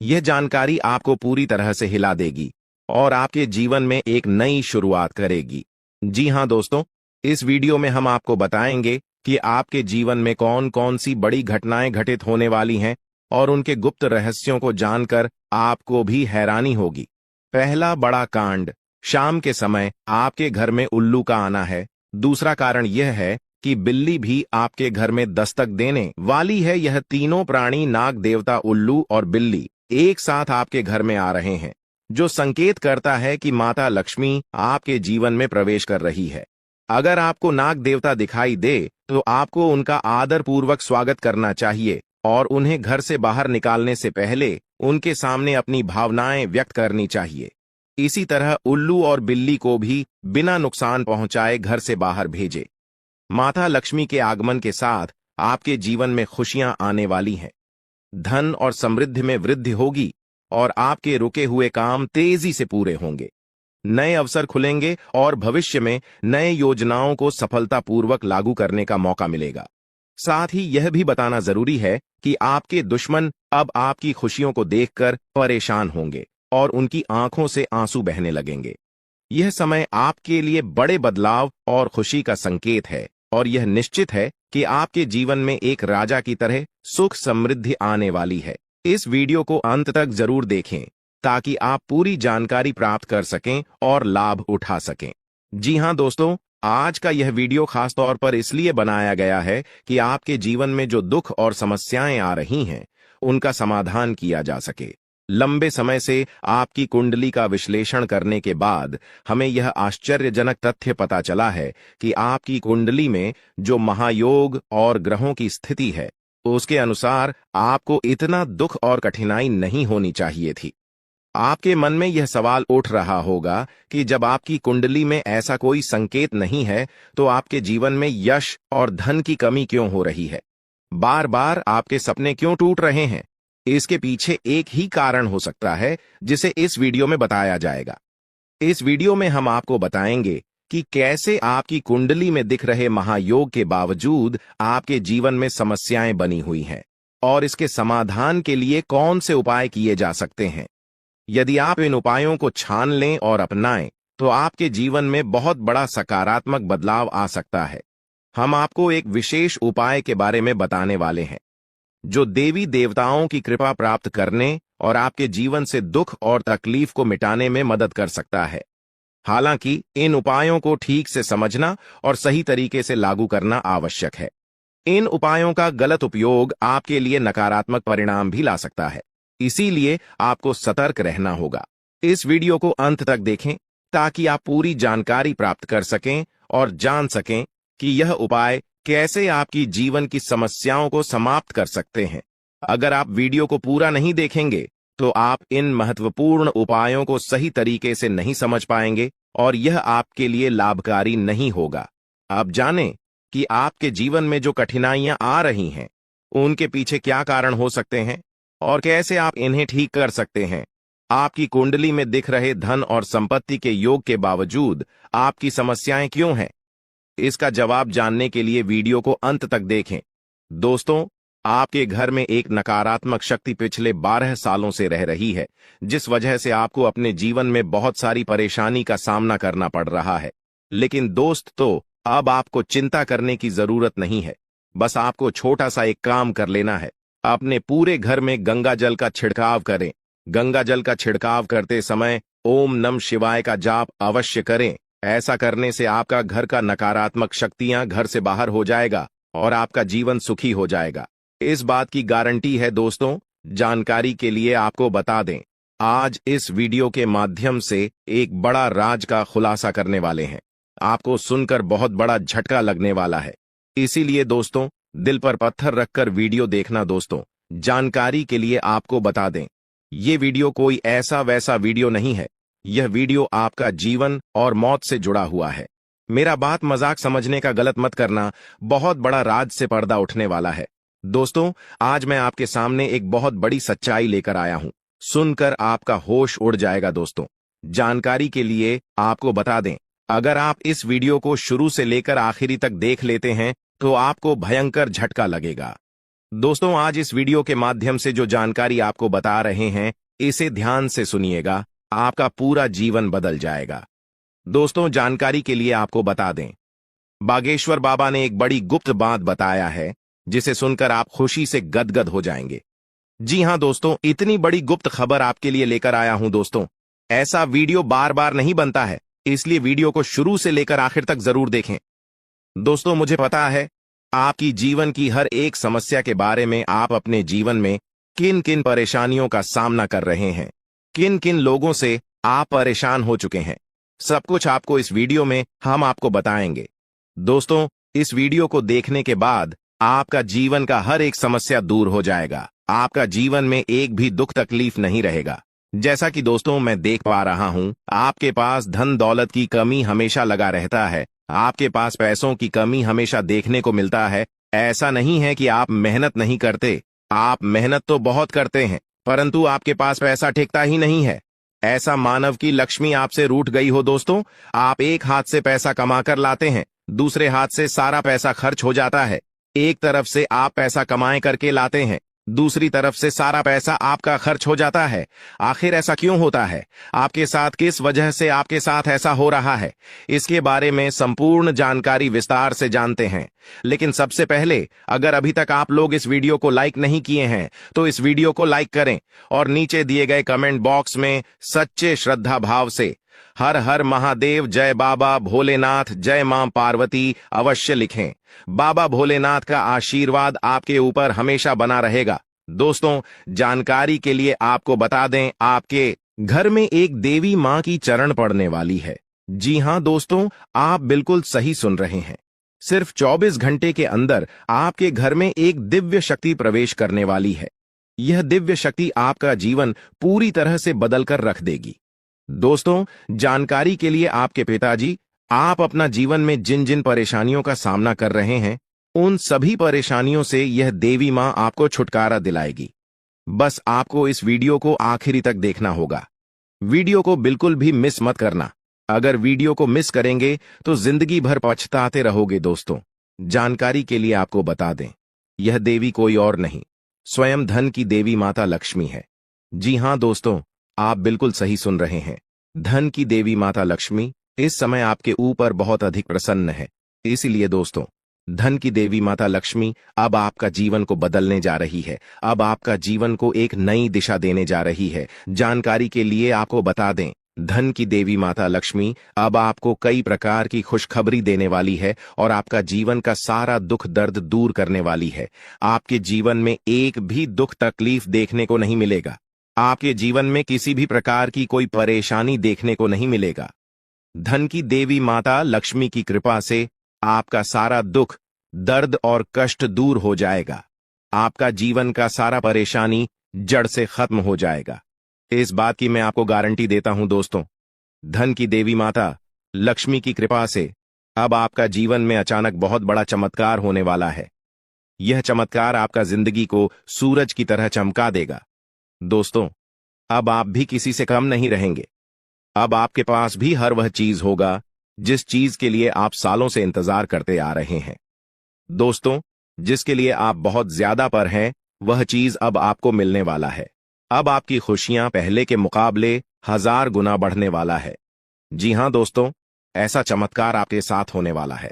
यह जानकारी आपको पूरी तरह से हिला देगी और आपके जीवन में एक नई शुरुआत करेगी। जी हां दोस्तों, इस वीडियो में हम आपको बताएंगे कि आपके जीवन में कौन कौन सी बड़ी घटनाएं घटित होने वाली हैं और उनके गुप्त रहस्यों को जानकर आपको भी हैरानी होगी। पहला बड़ा कांड, शाम के समय आपके घर में उल्लू का आना है। दूसरा कारण यह है कि बिल्ली भी आपके घर में दस्तक देने वाली है। यह तीनों प्राणी, नाग देवता, उल्लू और बिल्ली, एक साथ आपके घर में आ रहे हैं, जो संकेत करता है कि माता लक्ष्मी आपके जीवन में प्रवेश कर रही है। अगर आपको नाग देवता दिखाई दे तो आपको उनका आदर पूर्वक स्वागत करना चाहिए और उन्हें घर से बाहर निकालने से पहले उनके सामने अपनी भावनाएं व्यक्त करनी चाहिए। इसी तरह उल्लू और बिल्ली को भी बिना नुकसान पहुंचाए घर से बाहर भेजे। माता लक्ष्मी के आगमन के साथ आपके जीवन में खुशियां आने वाली हैं। धन और समृद्धि में वृद्धि होगी और आपके रुके हुए काम तेजी से पूरे होंगे। नए अवसर खुलेंगे और भविष्य में नए योजनाओं को सफलतापूर्वक लागू करने का मौका मिलेगा। साथ ही यह भी बताना जरूरी है कि आपके दुश्मन अब आपकी खुशियों को देखकर परेशान होंगे और उनकी आंखों से आंसू बहने लगेंगे। यह समय आपके लिए बड़े बदलाव और खुशी का संकेत है और यह निश्चित है कि आपके जीवन में एक राजा की तरह सुख समृद्धि आने वाली है। इस वीडियो को अंत तक जरूर देखें ताकि आप पूरी जानकारी प्राप्त कर सकें और लाभ उठा सकें। जी हां दोस्तों, आज का यह वीडियो खास तौर पर इसलिए बनाया गया है कि आपके जीवन में जो दुख और समस्याएं आ रही हैं, उनका समाधान किया जा सके। लंबे समय से आपकी कुंडली का विश्लेषण करने के बाद हमें यह आश्चर्यजनक तथ्य पता चला है कि आपकी कुंडली में जो महायोग और ग्रहों की स्थिति है, उसके अनुसार आपको इतना दुख और कठिनाई नहीं होनी चाहिए थी। आपके मन में यह सवाल उठ रहा होगा कि जब आपकी कुंडली में ऐसा कोई संकेत नहीं है, तो आपके जीवन में यश और धन की कमी क्यों हो रही है? बार बार आपके सपने क्यों टूट रहे हैं? इसके पीछे एक ही कारण हो सकता है, जिसे इस वीडियो में बताया जाएगा। इस वीडियो में हम आपको बताएंगे कि कैसे आपकी कुंडली में दिख रहे महायोग के बावजूद आपके जीवन में समस्याएं बनी हुई हैं और इसके समाधान के लिए कौन से उपाय किए जा सकते हैं। यदि आप इन उपायों को छान लें और अपनाएं, तो आपके जीवन में बहुत बड़ा सकारात्मक बदलाव आ सकता है। हम आपको एक विशेष उपाय के बारे में बताने वाले हैं, जो देवी देवताओं की कृपा प्राप्त करने और आपके जीवन से दुख और तकलीफ को मिटाने में मदद कर सकता है। हालांकि इन उपायों को ठीक से समझना और सही तरीके से लागू करना आवश्यक है। इन उपायों का गलत उपयोग आपके लिए नकारात्मक परिणाम भी ला सकता है, इसीलिए आपको सतर्क रहना होगा। इस वीडियो को अंत तक देखें ताकि आप पूरी जानकारी प्राप्त कर सकें और जान सकें कि यह उपाय कैसे आपकी जीवन की समस्याओं को समाप्त कर सकते हैं। अगर आप वीडियो को पूरा नहीं देखेंगे, तो आप इन महत्वपूर्ण उपायों को सही तरीके से नहीं समझ पाएंगे और यह आपके लिए लाभकारी नहीं होगा। आप जानें कि आपके जीवन में जो कठिनाइयां आ रही हैं, उनके पीछे क्या कारण हो सकते हैं और कैसे आप इन्हें ठीक कर सकते हैं। आपकी कुंडली में दिख रहे धन और संपत्ति के योग के बावजूद आपकी समस्याएं क्यों हैं? इसका जवाब जानने के लिए वीडियो को अंत तक देखें। दोस्तों, आपके घर में एक नकारात्मक शक्ति पिछले 12 सालों से रह रही है, जिस वजह से आपको अपने जीवन में बहुत सारी परेशानी का सामना करना पड़ रहा है। लेकिन दोस्तों, अब आपको चिंता करने की जरूरत नहीं है। बस आपको छोटा सा एक काम कर लेना है। अपने पूरे घर में गंगा जल का छिड़काव करें। गंगा जल का छिड़काव करते समय ओम नमः शिवाय का जाप अवश्य करें। ऐसा करने से आपका घर का नकारात्मक शक्तियां घर से बाहर हो जाएगा और आपका जीवन सुखी हो जाएगा। इस बात की गारंटी है दोस्तों। जानकारी के लिए आपको बता दें, आज इस वीडियो के माध्यम से एक बड़ा राज का खुलासा करने वाले हैं। आपको सुनकर बहुत बड़ा झटका लगने वाला है, इसीलिए दोस्तों दिल पर पत्थर रखकर वीडियो देखना। दोस्तों, जानकारी के लिए आपको बता दें, ये वीडियो कोई ऐसा वैसा वीडियो नहीं है। यह वीडियो आपका जीवन और मौत से जुड़ा हुआ है। मेरा बात मजाक समझने का गलत मत करना। बहुत बड़ा राज से पर्दा उठने वाला है। दोस्तों, आज मैं आपके सामने एक बहुत बड़ी सच्चाई लेकर आया हूं। सुनकर आपका होश उड़ जाएगा। दोस्तों, जानकारी के लिए आपको बता दें, अगर आप इस वीडियो को शुरू से लेकर आखिरी तक देख लेते हैं, तो आपको भयंकर झटका लगेगा। दोस्तों, आज इस वीडियो के माध्यम से जो जानकारी आपको बता रहे हैं, इसे ध्यान से सुनिएगा। आपका पूरा जीवन बदल जाएगा। दोस्तों, जानकारी के लिए आपको बता दें, बागेश्वर बाबा ने एक बड़ी गुप्त बात बताया है, जिसे सुनकर आप खुशी से गदगद हो जाएंगे। जी हां दोस्तों, इतनी बड़ी गुप्त खबर आपके लिए लेकर आया हूं। दोस्तों, ऐसा वीडियो बार बार नहीं बनता है, इसलिए वीडियो को शुरू से लेकर आखिर तक जरूर देखें। दोस्तों, मुझे पता है आपकी जीवन की हर एक समस्या के बारे में। आप अपने जीवन में किन किन परेशानियों का सामना कर रहे हैं, किन किन लोगों से आप परेशान हो चुके हैं, सब कुछ आपको इस वीडियो में हम आपको बताएंगे। दोस्तों, इस वीडियो को देखने के बाद आपका जीवन का हर एक समस्या दूर हो जाएगा। आपका जीवन में एक भी दुख तकलीफ नहीं रहेगा। जैसा कि दोस्तों मैं देख पा रहा हूं, आपके पास धन दौलत की कमी हमेशा लगा रहता है। आपके पास पैसों की कमी हमेशा देखने को मिलता है। ऐसा नहीं है कि आप मेहनत नहीं करते, आप मेहनत तो बहुत करते हैं, परंतु आपके पास पैसा टिकता ही नहीं है। ऐसा मानव की लक्ष्मी आपसे रूठ गई हो। दोस्तों, आप एक हाथ से पैसा कमाकर लाते हैं, दूसरे हाथ से सारा पैसा खर्च हो जाता है। एक तरफ से आप पैसा कमाए करके लाते हैं, दूसरी तरफ से सारा पैसा आपका खर्च हो जाता है। आखिर ऐसा क्यों होता है? आपके साथ किस वजह से आपके साथ ऐसा हो रहा है? इसके बारे में संपूर्ण जानकारी विस्तार से जानते हैं। लेकिन सबसे पहले, अगर अभी तक आप लोग इस वीडियो को लाइक नहीं किए हैं तो इस वीडियो को लाइक करें और नीचे दिए गए कमेंट बॉक्स में सच्चे श्रद्धा भाव से हर हर महादेव, जय बाबा भोलेनाथ, जय मां पार्वती अवश्य लिखें। बाबा भोलेनाथ का आशीर्वाद आपके ऊपर हमेशा बना रहेगा। दोस्तों, जानकारी के लिए आपको बता दें, आपके घर में एक देवी मां की चरण पड़ने वाली है। जी हां दोस्तों, आप बिल्कुल सही सुन रहे हैं। सिर्फ 24 घंटे के अंदर आपके घर में एक दिव्य शक्ति प्रवेश करने वाली है। यह दिव्य शक्ति आपका जीवन पूरी तरह से बदल कर रख देगी। दोस्तों, जानकारी के लिए आपके पिताजी, आप अपना जीवन में जिन जिन परेशानियों का सामना कर रहे हैं, उन सभी परेशानियों से यह देवी मां आपको छुटकारा दिलाएगी। बस आपको इस वीडियो को आखिरी तक देखना होगा। वीडियो को बिल्कुल भी मिस मत करना। अगर वीडियो को मिस करेंगे तो जिंदगी भर पछताते रहोगे। दोस्तों, जानकारी के लिए आपको बता दें, यह देवी कोई और नहीं, स्वयं धन की देवी माता लक्ष्मी है। जी हां दोस्तों, आप बिल्कुल सही सुन रहे हैं। धन की देवी माता लक्ष्मी इस समय आपके ऊपर बहुत अधिक प्रसन्न है। इसीलिए दोस्तों, धन की देवी माता लक्ष्मी अब आपका जीवन को बदलने जा रही है। अब आपका जीवन को एक नई दिशा देने जा रही है। जानकारी के लिए आपको बता दें, धन की देवी माता लक्ष्मी अब आपको कई प्रकार की खुशखबरी देने वाली है और आपका जीवन का सारा दुख दर्द दूर करने वाली है। आपके जीवन में एक भी दुख तकलीफ देखने को नहीं मिलेगा। आपके जीवन में किसी भी प्रकार की कोई परेशानी देखने को नहीं मिलेगा। धन की देवी माता लक्ष्मी की कृपा से आपका सारा दुख, दर्द और कष्ट दूर हो जाएगा। आपका जीवन का सारा परेशानी जड़ से खत्म हो जाएगा। इस बात की मैं आपको गारंटी देता हूं दोस्तों। धन की देवी माता लक्ष्मी की कृपा से अब आपका जीवन में अचानक बहुत बड़ा चमत्कार होने वाला है। यह चमत्कार आपका जिंदगी को सूरज की तरह चमका देगा। दोस्तों, अब आप भी किसी से कम नहीं रहेंगे। अब आपके पास भी हर वह चीज होगा जिस चीज के लिए आप सालों से इंतजार करते आ रहे हैं। दोस्तों, जिसके लिए आप बहुत ज्यादा पर हैं, वह चीज अब आपको मिलने वाला है। अब आपकी खुशियां पहले के मुकाबले 1000 गुना बढ़ने वाला है। जी हां दोस्तों, ऐसा चमत्कार आपके साथ होने वाला है।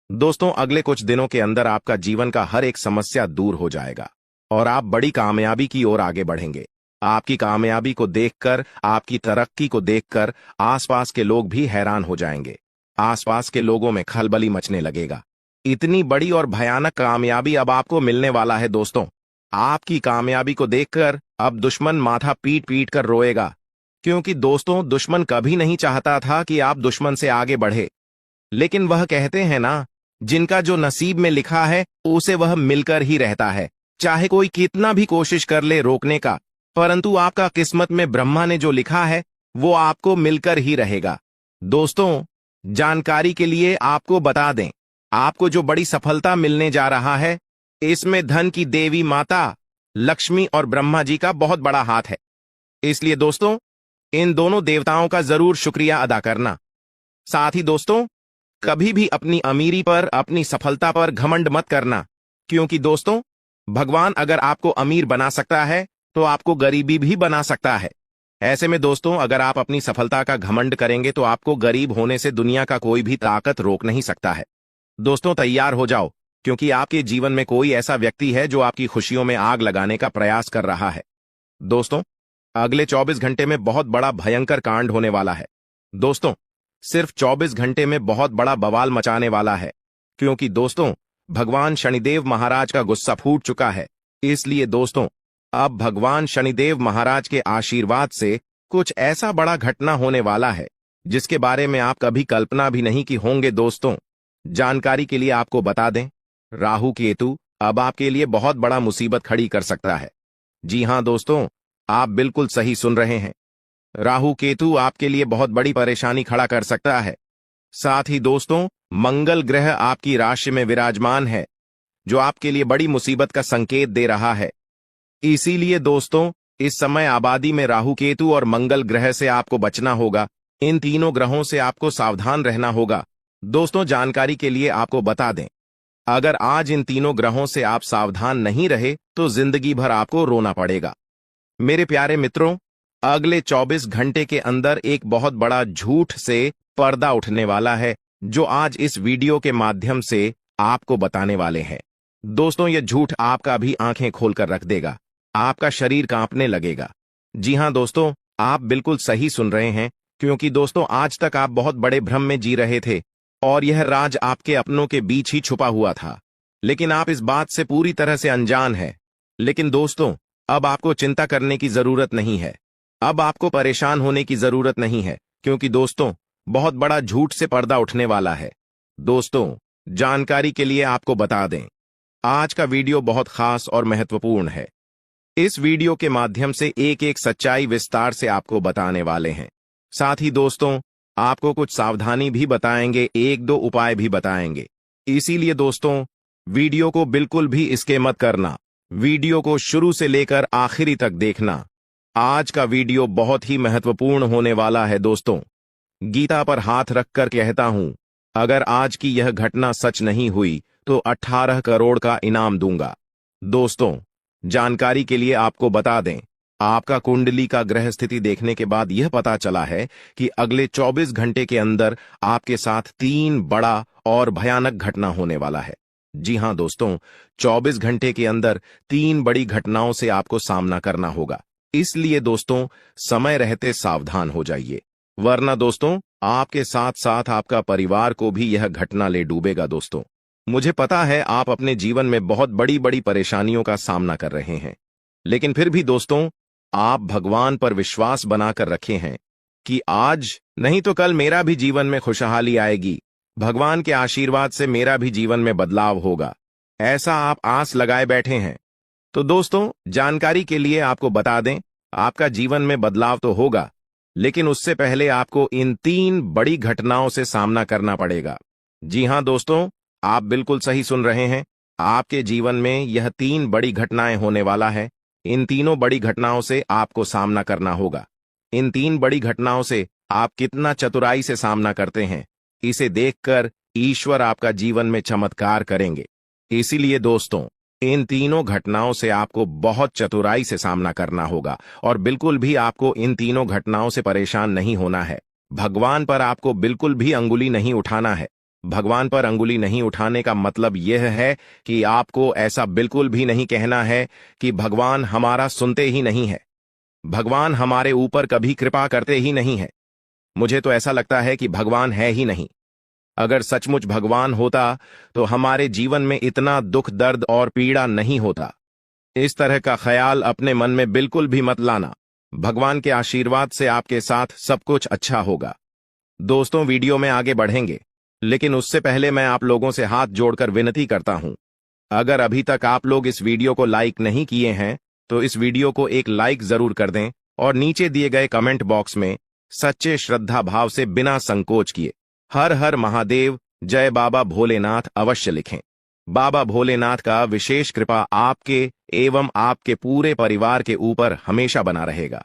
दोस्तों, अगले कुछ दिनों के अंदर आपका जीवन का हर एक समस्या दूर हो जाएगा और आप बड़ी कामयाबी की ओर आगे बढ़ेंगे। आपकी कामयाबी को देखकर, आपकी तरक्की को देखकर आसपास के लोग भी हैरान हो जाएंगे। आसपास के लोगों में खलबली मचने लगेगा। इतनी बड़ी और भयानक कामयाबी अब आपको मिलने वाला है। दोस्तों, आपकी कामयाबी को देखकर अब दुश्मन माथा पीट पीट कर रोएगा, क्योंकि दोस्तों, दुश्मन कभी नहीं चाहता था कि आप दुश्मन से आगे बढ़े। लेकिन वह कहते हैं ना, जिनका जो नसीब में लिखा है उसे वह मिलकर ही रहता है। चाहे कोई कितना भी कोशिश कर ले रोकने का, परंतु आपका किस्मत में ब्रह्मा ने जो लिखा है वो आपको मिलकर ही रहेगा। दोस्तों, जानकारी के लिए आपको बता दें, आपको जो बड़ी सफलता मिलने जा रहा है, इसमें धन की देवी माता लक्ष्मी और ब्रह्मा जी का बहुत बड़ा हाथ है। इसलिए दोस्तों, इन दोनों देवताओं का जरूर शुक्रिया अदा करना। साथ ही दोस्तों, कभी भी अपनी अमीरी पर, अपनी सफलता पर घमंड मत करना, क्योंकि दोस्तों, भगवान अगर आपको अमीर बना सकता है तो आपको गरीबी भी बना सकता है। ऐसे में दोस्तों, अगर आप अपनी सफलता का घमंड करेंगे तो आपको गरीब होने से दुनिया का कोई भी ताकत रोक नहीं सकता है। दोस्तों, तैयार हो जाओ, क्योंकि आपके जीवन में कोई ऐसा व्यक्ति है जो आपकी खुशियों में आग लगाने का प्रयास कर रहा है। दोस्तों, अगले 24 घंटे में बहुत बड़ा भयंकर कांड होने वाला है। दोस्तों, सिर्फ 24 घंटे में बहुत बड़ा बवाल मचाने वाला है, क्योंकि दोस्तों, भगवान शनिदेव महाराज का गुस्सा फूट चुका है। इसलिए दोस्तों, अब भगवान शनिदेव महाराज के आशीर्वाद से कुछ ऐसा बड़ा घटना होने वाला है जिसके बारे में आप कभी कल्पना भी नहीं की होंगे। दोस्तों, जानकारी के लिए आपको बता दें, राहु केतु अब आपके लिए बहुत बड़ा मुसीबत खड़ी कर सकता है। जी हां दोस्तों, आप बिल्कुल सही सुन रहे हैं। राहु केतु आपके लिए बहुत बड़ी परेशानी खड़ा कर सकता है। साथ ही दोस्तों, मंगल ग्रह आपकी राशि में विराजमान है, जो आपके लिए बड़ी मुसीबत का संकेत दे रहा है। इसीलिए दोस्तों, इस समय आबादी में राहु केतु और मंगल ग्रह से आपको बचना होगा। इन तीनों ग्रहों से आपको सावधान रहना होगा। दोस्तों, जानकारी के लिए आपको बता दें, अगर आज इन तीनों ग्रहों से आप सावधान नहीं रहे तो जिंदगी भर आपको रोना पड़ेगा। मेरे प्यारे मित्रों, अगले 24 घंटे के अंदर एक बहुत बड़ा झूठ से पर्दा उठने वाला है, जो आज इस वीडियो के माध्यम से आपको बताने वाले हैं। दोस्तों, यह झूठ आपका भी आंखें खोलकर रख देगा, आपका शरीर कांपने लगेगा। जी हां दोस्तों, आप बिल्कुल सही सुन रहे हैं, क्योंकि दोस्तों आज तक आप बहुत बड़े भ्रम में जी रहे थे और यह राज आपके अपनों के बीच ही छुपा हुआ था, लेकिन आप इस बात से पूरी तरह से अनजान हैं। लेकिन दोस्तों, अब आपको चिंता करने की जरूरत नहीं है, अब आपको परेशान होने की जरूरत नहीं है, क्योंकि दोस्तों बहुत बड़ा झूठ से पर्दा उठने वाला है। दोस्तों, जानकारी के लिए आपको बता दें, आज का वीडियो बहुत खास और महत्वपूर्ण है। इस वीडियो के माध्यम से एक एक सच्चाई विस्तार से आपको बताने वाले हैं। साथ ही दोस्तों, आपको कुछ सावधानी भी बताएंगे, एक दो उपाय भी बताएंगे। इसीलिए दोस्तों, वीडियो को बिल्कुल भी स्किप मत करना, वीडियो को शुरू से लेकर आखिरी तक देखना। आज का वीडियो बहुत ही महत्वपूर्ण होने वाला है। दोस्तों, गीता पर हाथ रखकर कहता हूं, अगर आज की यह घटना सच नहीं हुई तो 18 करोड़ का इनाम दूंगा। दोस्तों, जानकारी के लिए आपको बता दें, आपका कुंडली का ग्रह स्थिति देखने के बाद यह पता चला है कि अगले 24 घंटे के अंदर आपके साथ 3 बड़ा और भयानक घटना होने वाला है। जी हां दोस्तों, 24 घंटे के अंदर 3 बड़ी घटनाओं से आपको सामना करना होगा। इसलिए दोस्तों, समय रहते सावधान हो जाइए, वरना दोस्तों आपके साथ साथ आपका परिवार को भी यह घटना ले डूबेगा। दोस्तों, मुझे पता है आप अपने जीवन में बहुत बड़ी बड़ी परेशानियों का सामना कर रहे हैं, लेकिन फिर भी दोस्तों आप भगवान पर विश्वास बनाकर रखे हैं कि आज नहीं तो कल मेरा भी जीवन में खुशहाली आएगी, भगवान के आशीर्वाद से मेरा भी जीवन में बदलाव होगा, ऐसा आप आस लगाए बैठे हैं। तो दोस्तों, जानकारी के लिए आपको बता दें, आपका जीवन में बदलाव तो होगा, लेकिन उससे पहले आपको इन 3 बड़ी घटनाओं से सामना करना पड़ेगा। जी हां दोस्तों, आप बिल्कुल सही सुन रहे हैं, आपके जीवन में यह 3 बड़ी घटनाएं होने वाला है। इन तीनों बड़ी घटनाओं से आपको सामना करना होगा। इन 3 बड़ी घटनाओं से आप कितना चतुराई से सामना करते हैं, इसे देखकर ईश्वर आपका जीवन में चमत्कार करेंगे। इसीलिए दोस्तों, इन तीनों घटनाओं से आपको बहुत चतुराई से सामना करना होगा और बिल्कुल भी आपको इन तीनों घटनाओं से परेशान नहीं होना है। भगवान पर आपको बिल्कुल भी अंगुली नहीं उठाना है। भगवान पर अंगुली नहीं उठाने का मतलब यह है कि आपको ऐसा बिल्कुल भी नहीं कहना है कि भगवान हमारा सुनते ही नहीं है, भगवान हमारे ऊपर कभी कृपा करते ही नहीं है। मुझे तो ऐसा लगता है कि भगवान है ही नहीं। अगर सचमुच भगवान होता तो हमारे जीवन में इतना दुख, दर्द और पीड़ा नहीं होता। इस तरह का ख्याल अपने मन में बिल्कुल भी मत लाना। भगवान के आशीर्वाद से आपके साथ सब कुछ अच्छा होगा। दोस्तों, वीडियो में आगे बढ़ेंगे, लेकिन उससे पहले मैं आप लोगों से हाथ जोड़कर विनती करता हूं, अगर अभी तक आप लोग इस वीडियो को लाइक नहीं किए हैं तो इस वीडियो को एक लाइक जरूर कर दें और नीचे दिए गए कमेंट बॉक्स में सच्चे श्रद्धा भाव से बिना संकोच किए हर हर महादेव, जय बाबा भोलेनाथ अवश्य लिखें। बाबा भोलेनाथ का विशेष कृपा आपके एवं आपके पूरे परिवार के ऊपर हमेशा बना रहेगा।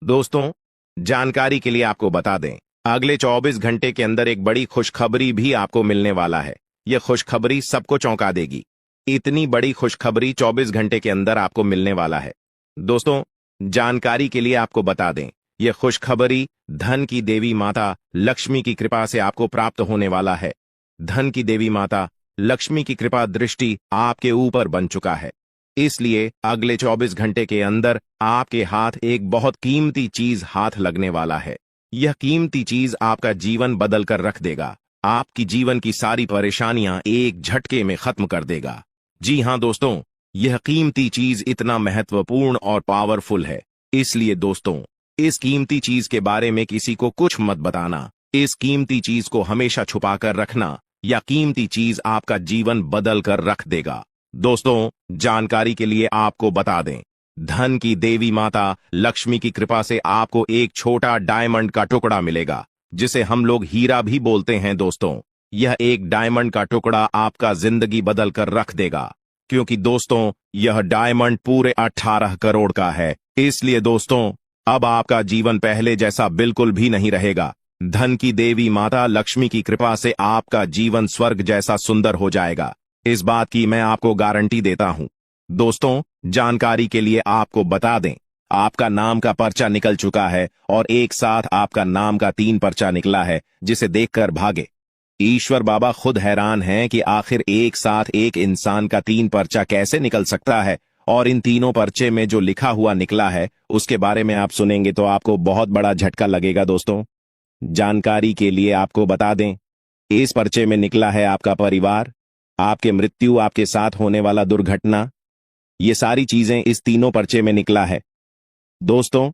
दोस्तों, जानकारी के लिए आपको बता दें, अगले 24 घंटे के अंदर एक बड़ी खुशखबरी भी आपको मिलने वाला है। यह खुशखबरी सबको चौंका देगी। इतनी बड़ी खुशखबरी 24 घंटे के अंदर आपको मिलने वाला है। दोस्तों, जानकारी के लिए आपको बता दें, यह खुशखबरी धन की देवी माता लक्ष्मी की कृपा से आपको प्राप्त होने वाला है। धन की देवी माता लक्ष्मी की कृपा दृष्टि आपके ऊपर बन चुका है। इसलिए अगले 24 घंटे के अंदर आपके हाथ एक बहुत कीमती चीज हाथ लगने वाला है। यह कीमती चीज आपका जीवन बदल कर रख देगा, आपकी जीवन की सारी परेशानियां एक झटके में खत्म कर देगा। जी हां दोस्तों, यह कीमती चीज इतना महत्वपूर्ण और पावरफुल है। इसलिए दोस्तों, इस कीमती चीज के बारे में किसी को कुछ मत बताना। इस कीमती चीज को हमेशा छुपा कर रखना, या कीमती चीज आपका जीवन बदल कर रख देगा। दोस्तों, जानकारी के लिए आपको बता दें, धन की देवी माता लक्ष्मी की कृपा से आपको एक छोटा डायमंड का टुकड़ा मिलेगा, जिसे हम लोग हीरा भी बोलते हैं। दोस्तों, यह एक डायमंड का टुकड़ा आपका जिंदगी बदल कर रख देगा, क्योंकि दोस्तों यह डायमंड पूरे 18 करोड़ का है। इसलिए दोस्तों, अब आपका जीवन पहले जैसा बिल्कुल भी नहीं रहेगा। धन की देवी माता लक्ष्मी की कृपा से आपका जीवन स्वर्ग जैसा सुंदर हो जाएगा। इस बात की मैं आपको गारंटी देता हूं। दोस्तों, जानकारी के लिए आपको बता दें, आपका नाम का पर्चा निकल चुका है और एक साथ आपका नाम का 3 पर्चा निकला है, जिसे देखकर भागे। ईश्वर बाबा खुद हैरान हैं कि आखिर एक साथ एक इंसान का 3 पर्चा कैसे निकल सकता है, और इन तीनों पर्चे में जो लिखा हुआ निकला है उसके बारे में आप सुनेंगे तो आपको बहुत बड़ा झटका लगेगा। दोस्तों, जानकारी के लिए आपको बता दें, इस पर्चे में निकला है आपका परिवार, आपके मृत्यु, आपके साथ होने वाला दुर्घटना, ये सारी चीजें इस तीनों पर्चे में निकला है। दोस्तों,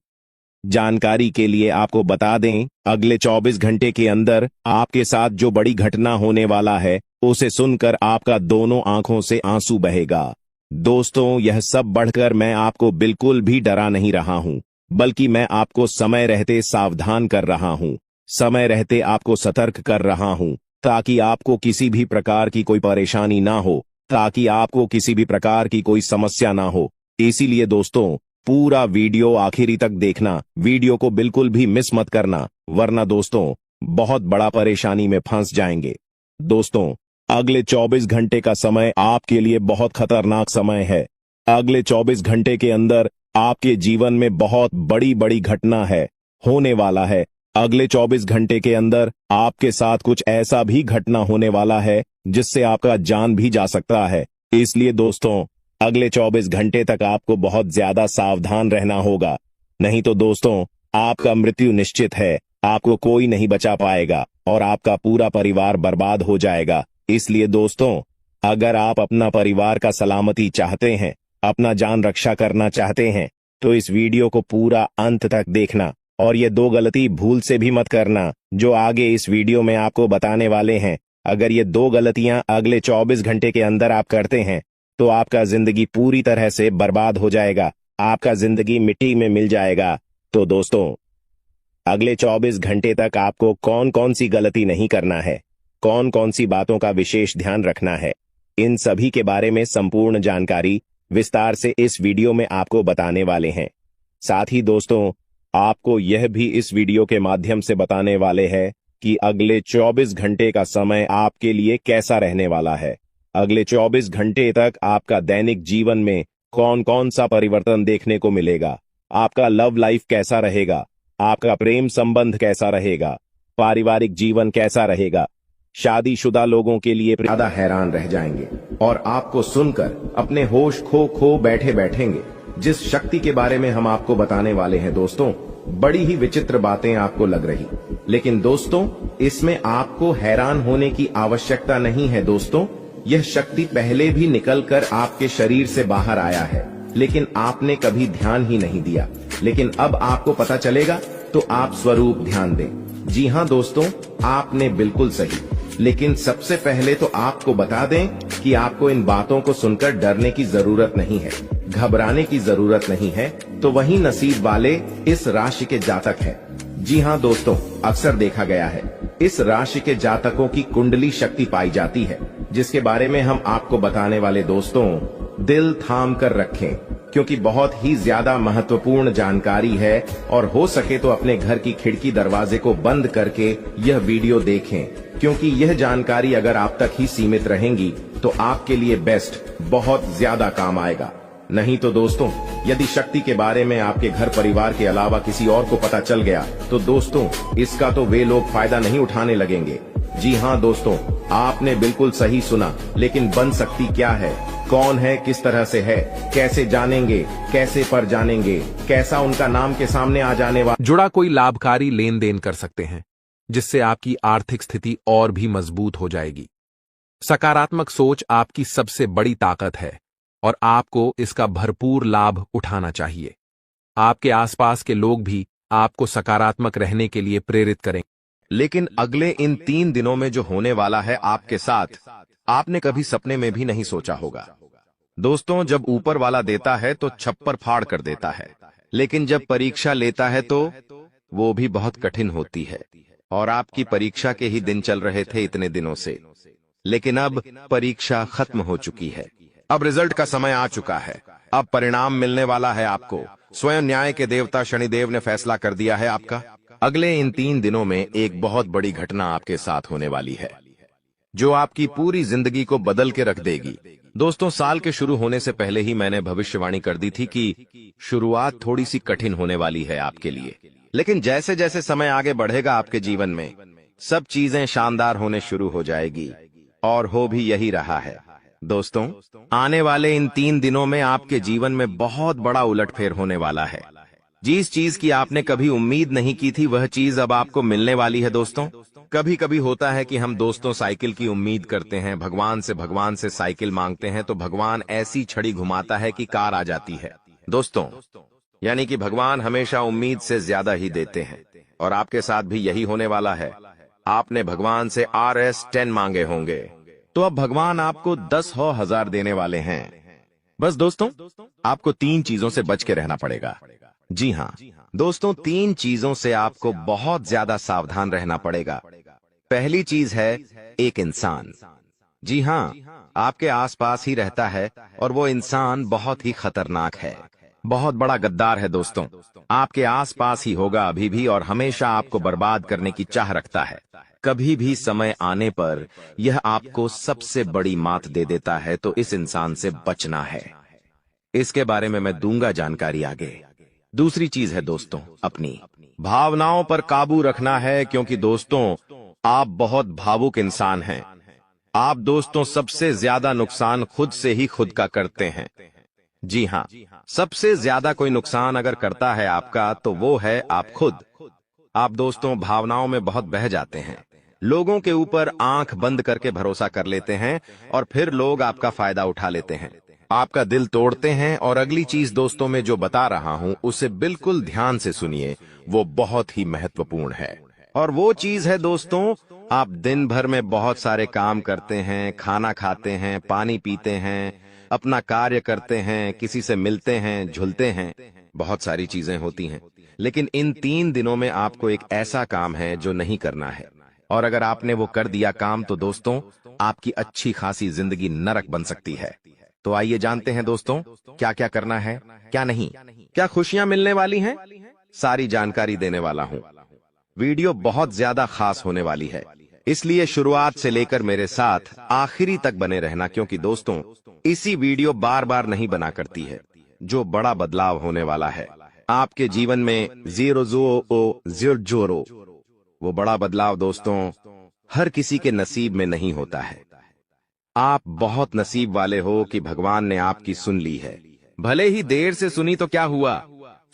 जानकारी के लिए आपको बता दें, अगले 24 घंटे के अंदर आपके साथ जो बड़ी घटना होने वाला है उसे सुनकर आपका दोनों आंखों से आंसू बहेगा। दोस्तों, यह सब बढ़कर मैं आपको बिल्कुल भी डरा नहीं रहा हूं, बल्कि मैं आपको समय रहते सावधान कर रहा हूं, समय रहते आपको सतर्क कर रहा हूं, ताकि आपको किसी भी प्रकार की कोई परेशानी ना हो, ताकि आपको किसी भी प्रकार की कोई समस्या ना हो। इसीलिए दोस्तों, पूरा वीडियो आखिरी तक देखना, वीडियो को बिल्कुल भी मिस मत करना, वरना दोस्तों बहुत बड़ा परेशानी में फंस जाएंगे। दोस्तों, अगले 24 घंटे का समय आपके लिए बहुत खतरनाक समय है। अगले 24 घंटे के अंदर आपके जीवन में बहुत बड़ी बड़ी घटना है, होने वाला है। अगले 24 घंटे के अंदर आपके साथ कुछ ऐसा भी घटना होने वाला है जिससे आपका जान भी जा सकता है। इसलिए दोस्तों, अगले 24 घंटे तक आपको बहुत ज्यादा सावधान रहना होगा, नहीं तो दोस्तों आपका मृत्यु निश्चित है, आपको कोई नहीं बचा पाएगा और आपका पूरा परिवार बर्बाद हो जाएगा। इसलिए दोस्तों, अगर आप अपना परिवार का सलामती चाहते हैं, अपना जान रक्षा करना चाहते हैं, तो इस वीडियो को पूरा अंत तक देखना, और ये 2 गलती भूल से भी मत करना जो आगे इस वीडियो में आपको बताने वाले हैं। अगर ये 2 गलतियां अगले 24 घंटे के अंदर आप करते हैं तो आपका जिंदगी पूरी तरह से बर्बाद हो जाएगा, आपका जिंदगी मिट्टी में मिल जाएगा। तो दोस्तों, अगले 24 घंटे तक आपको कौन कौन सी गलती नहीं करना है, कौन कौन सी बातों का विशेष ध्यान रखना है, इन सभी के बारे में संपूर्ण जानकारी विस्तार से इस वीडियो में आपको बताने वाले हैं। साथ ही दोस्तों, आपको यह भी इस वीडियो के माध्यम से बताने वाले हैं कि अगले 24 घंटे का समय आपके लिए कैसा रहने वाला है। अगले 24 घंटे तक आपका दैनिक जीवन में कौन कौन सा परिवर्तन देखने को मिलेगा, आपका लव लाइफ कैसा रहेगा, आपका प्रेम संबंध कैसा रहेगा, पारिवारिक जीवन कैसा रहेगा। शादीशुदा लोगों के लिए ज्यादा हैरान रह जाएंगे और आपको सुनकर अपने होश खो बैठे बैठेंगे। जिस शक्ति के बारे में हम आपको बताने वाले हैं दोस्तों, बड़ी ही विचित्र बातें आपको लग रही, लेकिन दोस्तों इसमें आपको हैरान होने की आवश्यकता नहीं है। दोस्तों, यह शक्ति पहले भी निकलकर आपके शरीर से बाहर आया है, लेकिन आपने कभी ध्यान ही नहीं दिया। लेकिन अब आपको पता चलेगा तो आप स्वरूप ध्यान दें। जी हाँ दोस्तों, आपने बिल्कुल सही। लेकिन सबसे पहले तो आपको बता दें कि आपको इन बातों को सुनकर डरने की जरूरत नहीं है, घबराने की जरूरत नहीं है। तो वही नसीब वाले इस राशि के जातक हैं। जी हाँ दोस्तों, अक्सर देखा गया है इस राशि के जातकों की कुंडली शक्ति पाई जाती है, जिसके बारे में हम आपको बताने वाले दोस्तों दिल थाम कर रखें, क्योंकि बहुत ही ज्यादा महत्वपूर्ण जानकारी है। और हो सके तो अपने घर की खिड़की दरवाजे को बंद करके यह वीडियो देखें, क्योंकि यह जानकारी अगर आप तक ही सीमित रहेंगी तो आपके लिए बेस्ट बहुत ज्यादा काम आएगा। नहीं तो दोस्तों, यदि शक्ति के बारे में आपके घर परिवार के अलावा किसी और को पता चल गया तो दोस्तों इसका तो वे लोग फायदा नहीं उठाने लगेंगे। जी हाँ दोस्तों, आपने बिल्कुल सही सुना। लेकिन बन सकती क्या है, कौन है, किस तरह से है, कैसे जानेंगे, कैसे पर जानेंगे, कैसा उनका नाम के सामने आ जाने वाला जुड़ा कोई लाभकारी लेन देन कर सकते हैं, जिससे आपकी आर्थिक स्थिति और भी मजबूत हो जाएगी। सकारात्मक सोच आपकी सबसे बड़ी ताकत है और आपको इसका भरपूर लाभ उठाना चाहिए। आपके आसपास के लोग भी आपको सकारात्मक रहने के लिए प्रेरित करें। लेकिन अगले इन 3 दिनों में जो होने वाला है आपके साथ, आपने कभी सपने में भी नहीं सोचा होगा। दोस्तों, जब ऊपर वाला देता है तो छप्पर फाड़ कर देता है, लेकिन जब परीक्षा लेता है तो वो भी बहुत कठिन होती है। और आपकी परीक्षा के ही दिन चल रहे थे इतने दिनों से, लेकिन अब परीक्षा खत्म हो चुकी है। अब रिजल्ट का समय आ चुका है, अब परिणाम मिलने वाला है आपको। स्वयं न्याय के देवता शनिदेव ने फैसला कर दिया है आपका। अगले इन 3 दिनों में एक बहुत बड़ी घटना आपके साथ होने वाली है। जो आपकी पूरी जिंदगी को बदल के रख देगी। दोस्तों, साल के शुरू होने से पहले ही मैंने भविष्यवाणी कर दी थी कि शुरुआत थोड़ी सी कठिन होने वाली है आपके लिए, लेकिन जैसे जैसे समय आगे बढ़ेगा आपके जीवन में सब चीजें शानदार होने शुरू हो जाएगी, और हो भी यही रहा है। दोस्तों, आने वाले इन 3 दिनों में आपके जीवन में बहुत बड़ा उलटफेर होने वाला है। जिस चीज की आपने कभी उम्मीद नहीं की थी वह चीज अब आपको मिलने वाली है। दोस्तों, कभी कभी होता है कि हम दोस्तों साइकिल की उम्मीद करते हैं, भगवान से साइकिल मांगते हैं तो भगवान ऐसी छड़ी घुमाता है कि कार आ जाती है। दोस्तों, यानी कि भगवान हमेशा उम्मीद से ज्यादा ही देते हैं, और आपके साथ भी यही होने वाला है। आपने भगवान से RS10 मांगे होंगे, तो अब भगवान आपको 10,000 देने वाले हैं। बस दोस्तों, आपको 3 चीजों से बच के रहना पड़ेगा। जी हाँ दोस्तों, 3 चीजों से आपको बहुत ज्यादा सावधान रहना पड़ेगा। पहली चीज है एक इंसान। जी हाँ, आपके आसपास ही रहता है और वो इंसान बहुत ही खतरनाक है, बहुत बड़ा गद्दार है। दोस्तों, आपके आसपास ही होगा अभी भी और हमेशा आपको बर्बाद करने की चाह रखता है। कभी भी समय आने पर यह आपको सबसे बड़ी मात दे देता है, तो इस इंसान से बचना है। इसके बारे में मैं दूंगा जानकारी आगे। दूसरी चीज है दोस्तों, अपनी भावनाओं पर काबू रखना है, क्योंकि दोस्तों आप बहुत भावुक इंसान हैं। आप दोस्तों सबसे ज्यादा नुकसान खुद से ही खुद का करते हैं। जी हाँ, सबसे ज्यादा कोई नुकसान अगर करता है आपका तो वो है आप खुद। आप दोस्तों भावनाओं में बहुत बह जाते हैं, लोगों के ऊपर आंख बंद करके भरोसा कर लेते हैं और फिर लोग आपका फायदा उठा लेते हैं, आपका दिल तोड़ते हैं। और अगली चीज दोस्तों मैं जो बता रहा हूं उसे बिल्कुल ध्यान से सुनिए, वो बहुत ही महत्वपूर्ण है। और वो चीज है दोस्तों, आप दिन भर में बहुत सारे काम करते हैं, खाना खाते हैं, पानी पीते हैं, अपना कार्य करते हैं, किसी से मिलते हैं, झुलते हैं, बहुत सारी चीजें होती हैं, लेकिन इन 3 दिनों में आपको एक ऐसा काम है जो नहीं करना है। और अगर आपने वो कर दिया काम तो दोस्तों आपकी अच्छी खासी जिंदगी नरक बन सकती है। तो आइए जानते हैं दोस्तों क्या क्या करना है, क्या नहीं, क्या खुशियां मिलने वाली हैं, सारी जानकारी देने वाला हूं। वीडियो बहुत ज्यादा खास होने वाली है, इसलिए शुरुआत से लेकर मेरे साथ आखिरी तक बने रहना, क्योंकि दोस्तों इसी वीडियो बार बार नहीं बना करती है। जो बड़ा बदलाव होने वाला है आपके जीवन में, ज़ीरो, वो बड़ा बदलाव दोस्तों हर किसी के नसीब में नहीं होता है। आप बहुत नसीब वाले हो कि भगवान ने आपकी सुन ली है। भले ही देर से सुनी तो क्या हुआ,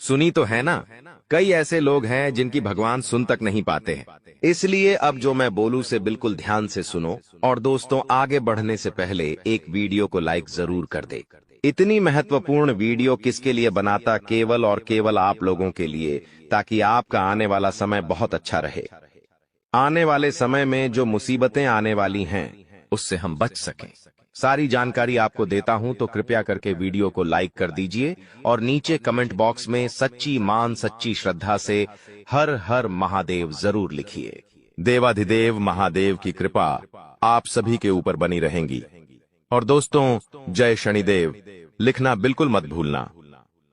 सुनी तो है ना। कई ऐसे लोग हैं जिनकी भगवान सुन तक नहीं पाते हैं। इसलिए अब जो मैं बोलूं से बिल्कुल ध्यान से सुनो। और दोस्तों आगे बढ़ने से पहले एक वीडियो को लाइक जरूर कर दे। इतनी महत्वपूर्ण वीडियो किसके लिए बनाता, केवल और केवल आप लोगों के लिए, ताकि आपका आने वाला समय बहुत अच्छा रहे। आने वाले समय में जो मुसीबतें आने वाली हैं उससे हम बच सकें। सारी जानकारी आपको देता हूं, तो कृपया करके वीडियो को लाइक कर दीजिए और नीचे कमेंट बॉक्स में सच्ची मान सच्ची श्रद्धा से हर हर महादेव जरूर लिखिए। देवाधिदेव महादेव की कृपा आप सभी के ऊपर बनी रहेंगी। और दोस्तों जय शनिदेव लिखना बिल्कुल मत भूलना।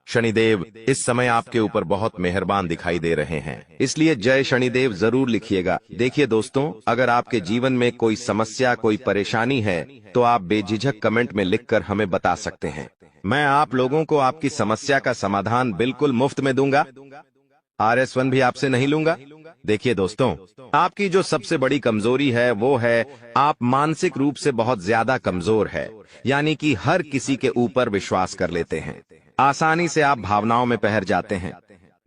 शनिदेव इस समय आपके ऊपर बहुत मेहरबान दिखाई दे रहे हैं, इसलिए जय शनिदेव जरूर लिखिएगा। देखिए दोस्तों, अगर आपके जीवन में कोई समस्या, कोई परेशानी है तो आप बेझिझक कमेंट में लिखकर हमें बता सकते हैं। मैं आप लोगों को आपकी समस्या का समाधान बिल्कुल मुफ्त में दूंगा। RS1 भी आपसे नहीं लूंगा। देखिए दोस्तों, आपकी जो सबसे बड़ी कमजोरी है वो है आप मानसिक रूप से बहुत ज्यादा कमजोर है, यानी कि हर किसी के ऊपर विश्वास कर लेते हैं, आसानी से आप भावनाओं में बहर जाते हैं।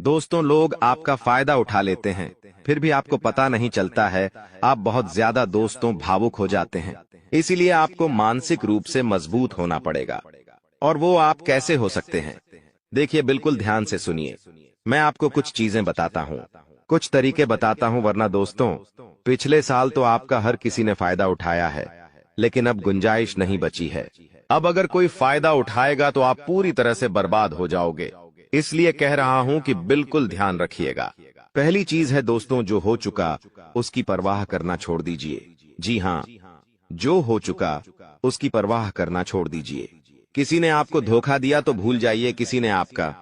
दोस्तों लोग आपका फायदा उठा लेते हैं, फिर भी आपको पता नहीं चलता है। आप बहुत ज्यादा दोस्तों भावुक हो जाते हैं, इसीलिए आपको मानसिक रूप से मजबूत होना पड़ेगा। और वो आप कैसे हो सकते हैं, देखिए बिल्कुल ध्यान से सुनिए। मैं आपको कुछ चीजें बताता हूँ, कुछ तरीके बताता हूँ, वरना दोस्तों पिछले साल तो आपका हर किसी ने फायदा उठाया है, लेकिन अब गुंजाइश नहीं बची है। अब अगर कोई फायदा उठाएगा तो आप पूरी तरह से बर्बाद हो जाओगे। इसलिए कह रहा हूं कि बिल्कुल ध्यान रखिएगा। पहली चीज है दोस्तों, जो हो चुका उसकी परवाह करना छोड़ दीजिए। जी हाँ, जो हो चुका उसकी परवाह करना छोड़ दीजिए। किसी ने आपको धोखा दिया तो भूल जाइए, किसी ने आपका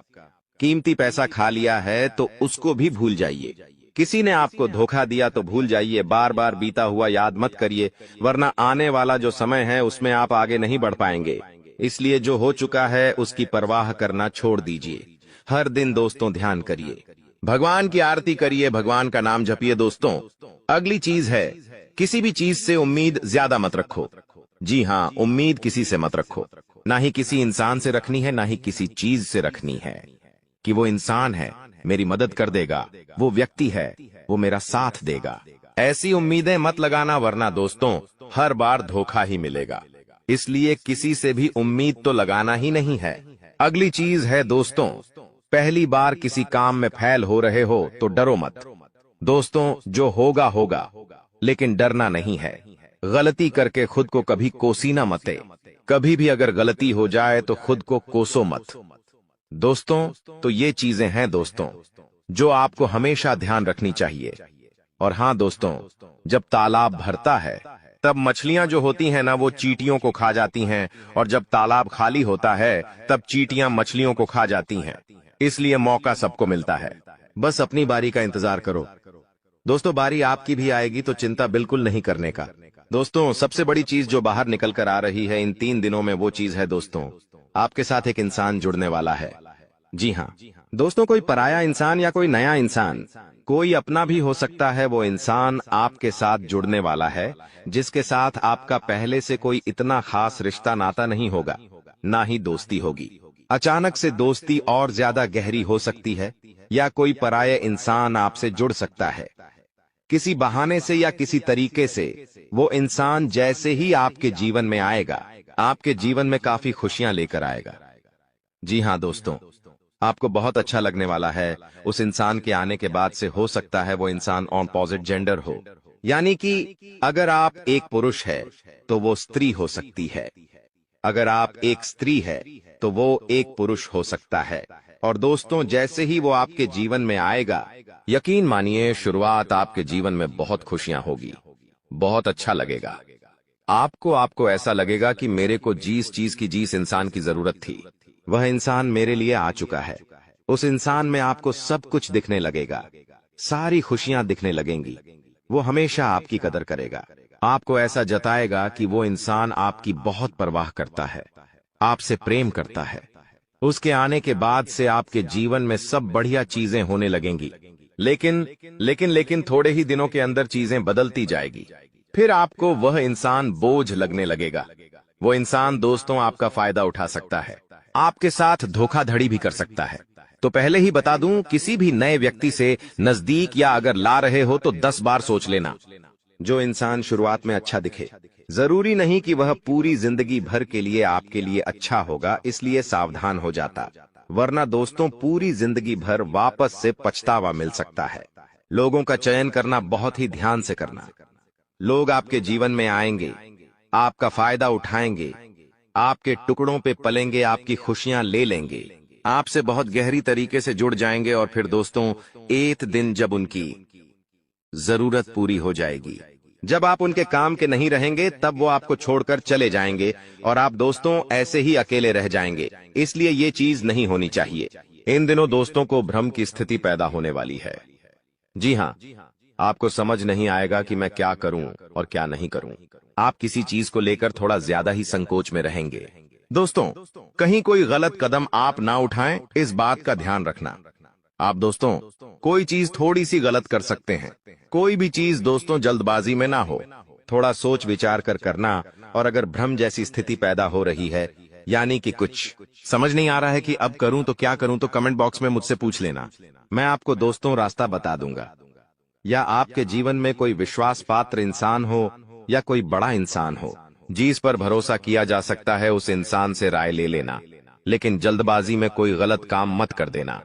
कीमती पैसा खा लिया है तो उसको भी भूल जाइए। किसी ने आपको धोखा दिया तो भूल जाइए, बार बार बीता हुआ याद मत करिए, वरना आने वाला जो समय है उसमें आप आगे नहीं बढ़ पाएंगे। इसलिए जो हो चुका है उसकी परवाह करना छोड़ दीजिए। हर दिन दोस्तों ध्यान करिए, भगवान की आरती करिए, भगवान का नाम जपिए। दोस्तों अगली चीज है, किसी भी चीज से उम्मीद ज्यादा मत रखो। जी हाँ, उम्मीद किसी से मत रखो। ना ही किसी इंसान से रखनी है, ना ही किसी चीज से रखनी है कि वो इंसान है मेरी मदद कर देगा, वो व्यक्ति है वो मेरा साथ देगा। ऐसी उम्मीदें मत लगाना, वरना दोस्तों हर बार धोखा ही मिलेगा। इसलिए किसी से भी उम्मीद तो लगाना ही नहीं है। अगली चीज है दोस्तों, पहली बार किसी काम में फेल हो रहे हो तो डरो मत। दोस्तों जो होगा होगा, लेकिन डरना नहीं है। गलती करके खुद को कभी कोसीना मते। कभी भी अगर गलती हो जाए तो खुद को कोसो मत। दोस्तों तो ये चीजें हैं दोस्तों जो आपको हमेशा ध्यान रखनी चाहिए। और हाँ दोस्तों, जब तालाब भरता है तब मछलियां जो होती हैं ना, वो चींटियों को खा जाती हैं, और जब तालाब खाली होता है तब चींटियां मछलियों को खा जाती हैं। इसलिए मौका सबको मिलता है, बस अपनी बारी का इंतजार करो। दोस्तों बारी आपकी भी आएगी, तो चिंता बिल्कुल नहीं करने का। दोस्तों सबसे बड़ी चीज जो बाहर निकल कर आ रही है इन 3 दिनों में, वो चीज है दोस्तों, आपके साथ एक इंसान जुड़ने वाला है। जी हाँ दोस्तों, कोई पराया इंसान या कोई नया इंसान, कोई अपना भी हो सकता है। वो इंसान आपके साथ जुड़ने वाला है जिसके साथ आपका पहले से कोई इतना खास रिश्ता नाता नहीं होगा, ना ही दोस्ती होगी। अचानक से दोस्ती और ज्यादा गहरी हो सकती है, या कोई पराये इंसान आपसे जुड़ सकता है किसी बहाने से या किसी तरीके से। वो इंसान जैसे ही आपके जीवन में आएगा, आपके जीवन में काफी खुशियां लेकर आएगा। जी हाँ दोस्तों, आपको बहुत अच्छा लगने वाला है। उस इंसान के आने के बाद से हो सकता है वो इंसान ऑपोजिट जेंडर हो, यानी कि अगर आप एक पुरुष है तो वो स्त्री हो सकती है, अगर आप एक स्त्री है तो वो एक पुरुष हो सकता है। और दोस्तों जैसे ही वो आपके जीवन में आएगा, यकीन मानिए शुरुआत आपके जीवन में बहुत खुशियां होगी, बहुत अच्छा लगेगा। आपको ऐसा लगेगा कि मेरे को जिस चीज की जिस इंसान की जरूरत थी वह इंसान मेरे लिए आ चुका है। उस इंसान में आपको सब कुछ दिखने लगेगा, सारी खुशियां दिखने लगेंगी। वो हमेशा आपकी कदर करेगा, आपको ऐसा जताएगा कि वो इंसान आपकी बहुत परवाह करता है, आपसे प्रेम करता है। उसके आने के बाद से आपके जीवन में सब बढ़िया चीजें होने लगेंगी। लेकिन थोड़े ही दिनों के अंदर चीजें बदलती जाएगी। फिर आपको वह इंसान बोझ लगने लगेगा। वो इंसान दोस्तों आपका फायदा उठा सकता है, आपके साथ धोखाधड़ी भी कर सकता है। तो पहले ही बता दूं, किसी भी नए व्यक्ति से नजदीक या अगर ला रहे हो तो 10 बार सोच लेना। जो इंसान शुरुआत में अच्छा दिखे, जरूरी नहीं कि वह पूरी जिंदगी भर के लिए आपके लिए अच्छा होगा, इसलिए सावधान हो जाता, वरना दोस्तों पूरी जिंदगी भर वापस से पछतावा मिल सकता है। लोगों का चयन करना बहुत ही ध्यान से करना। लोग आपके जीवन में आएंगे, आपका फायदा उठाएंगे, आपके टुकड़ों पे पलेंगे, आपकी खुशियां ले लेंगे, आपसे बहुत गहरी तरीके से जुड़ जाएंगे। और फिर दोस्तों एक दिन जब उनकी जरूरत पूरी हो जाएगी, जब आप उनके काम के नहीं रहेंगे, तब वो आपको छोड़कर चले जाएंगे और आप दोस्तों ऐसे ही अकेले रह जाएंगे। इसलिए ये चीज नहीं होनी चाहिए। इन दिनों दोस्तों को भ्रम की स्थिति पैदा होने वाली है। जी हाँ, आपको समझ नहीं आएगा कि मैं क्या करूं और क्या नहीं करूं। आप किसी चीज को लेकर थोड़ा ज्यादा ही संकोच में रहेंगे। दोस्तों कहीं कोई गलत कदम आप ना उठाएं, इस बात का ध्यान रखना। आप दोस्तों कोई चीज थोड़ी सी गलत कर सकते हैं। कोई भी चीज दोस्तों जल्दबाजी में ना हो, थोड़ा सोच विचार कर करना। और अगर भ्रम जैसी स्थिति पैदा हो रही है, यानी कि कुछ समझ नहीं आ रहा है कि अब करूं तो क्या करूं, तो कमेंट बॉक्स में मुझसे पूछ लेना, मैं आपको दोस्तों रास्ता बता दूंगा। या आपके जीवन में कोई विश्वास पात्र इंसान हो या कोई बड़ा इंसान हो जिस पर भरोसा किया जा सकता है, उस इंसान से राय ले लेना, लेकिन जल्दबाजी में कोई गलत काम मत कर देना।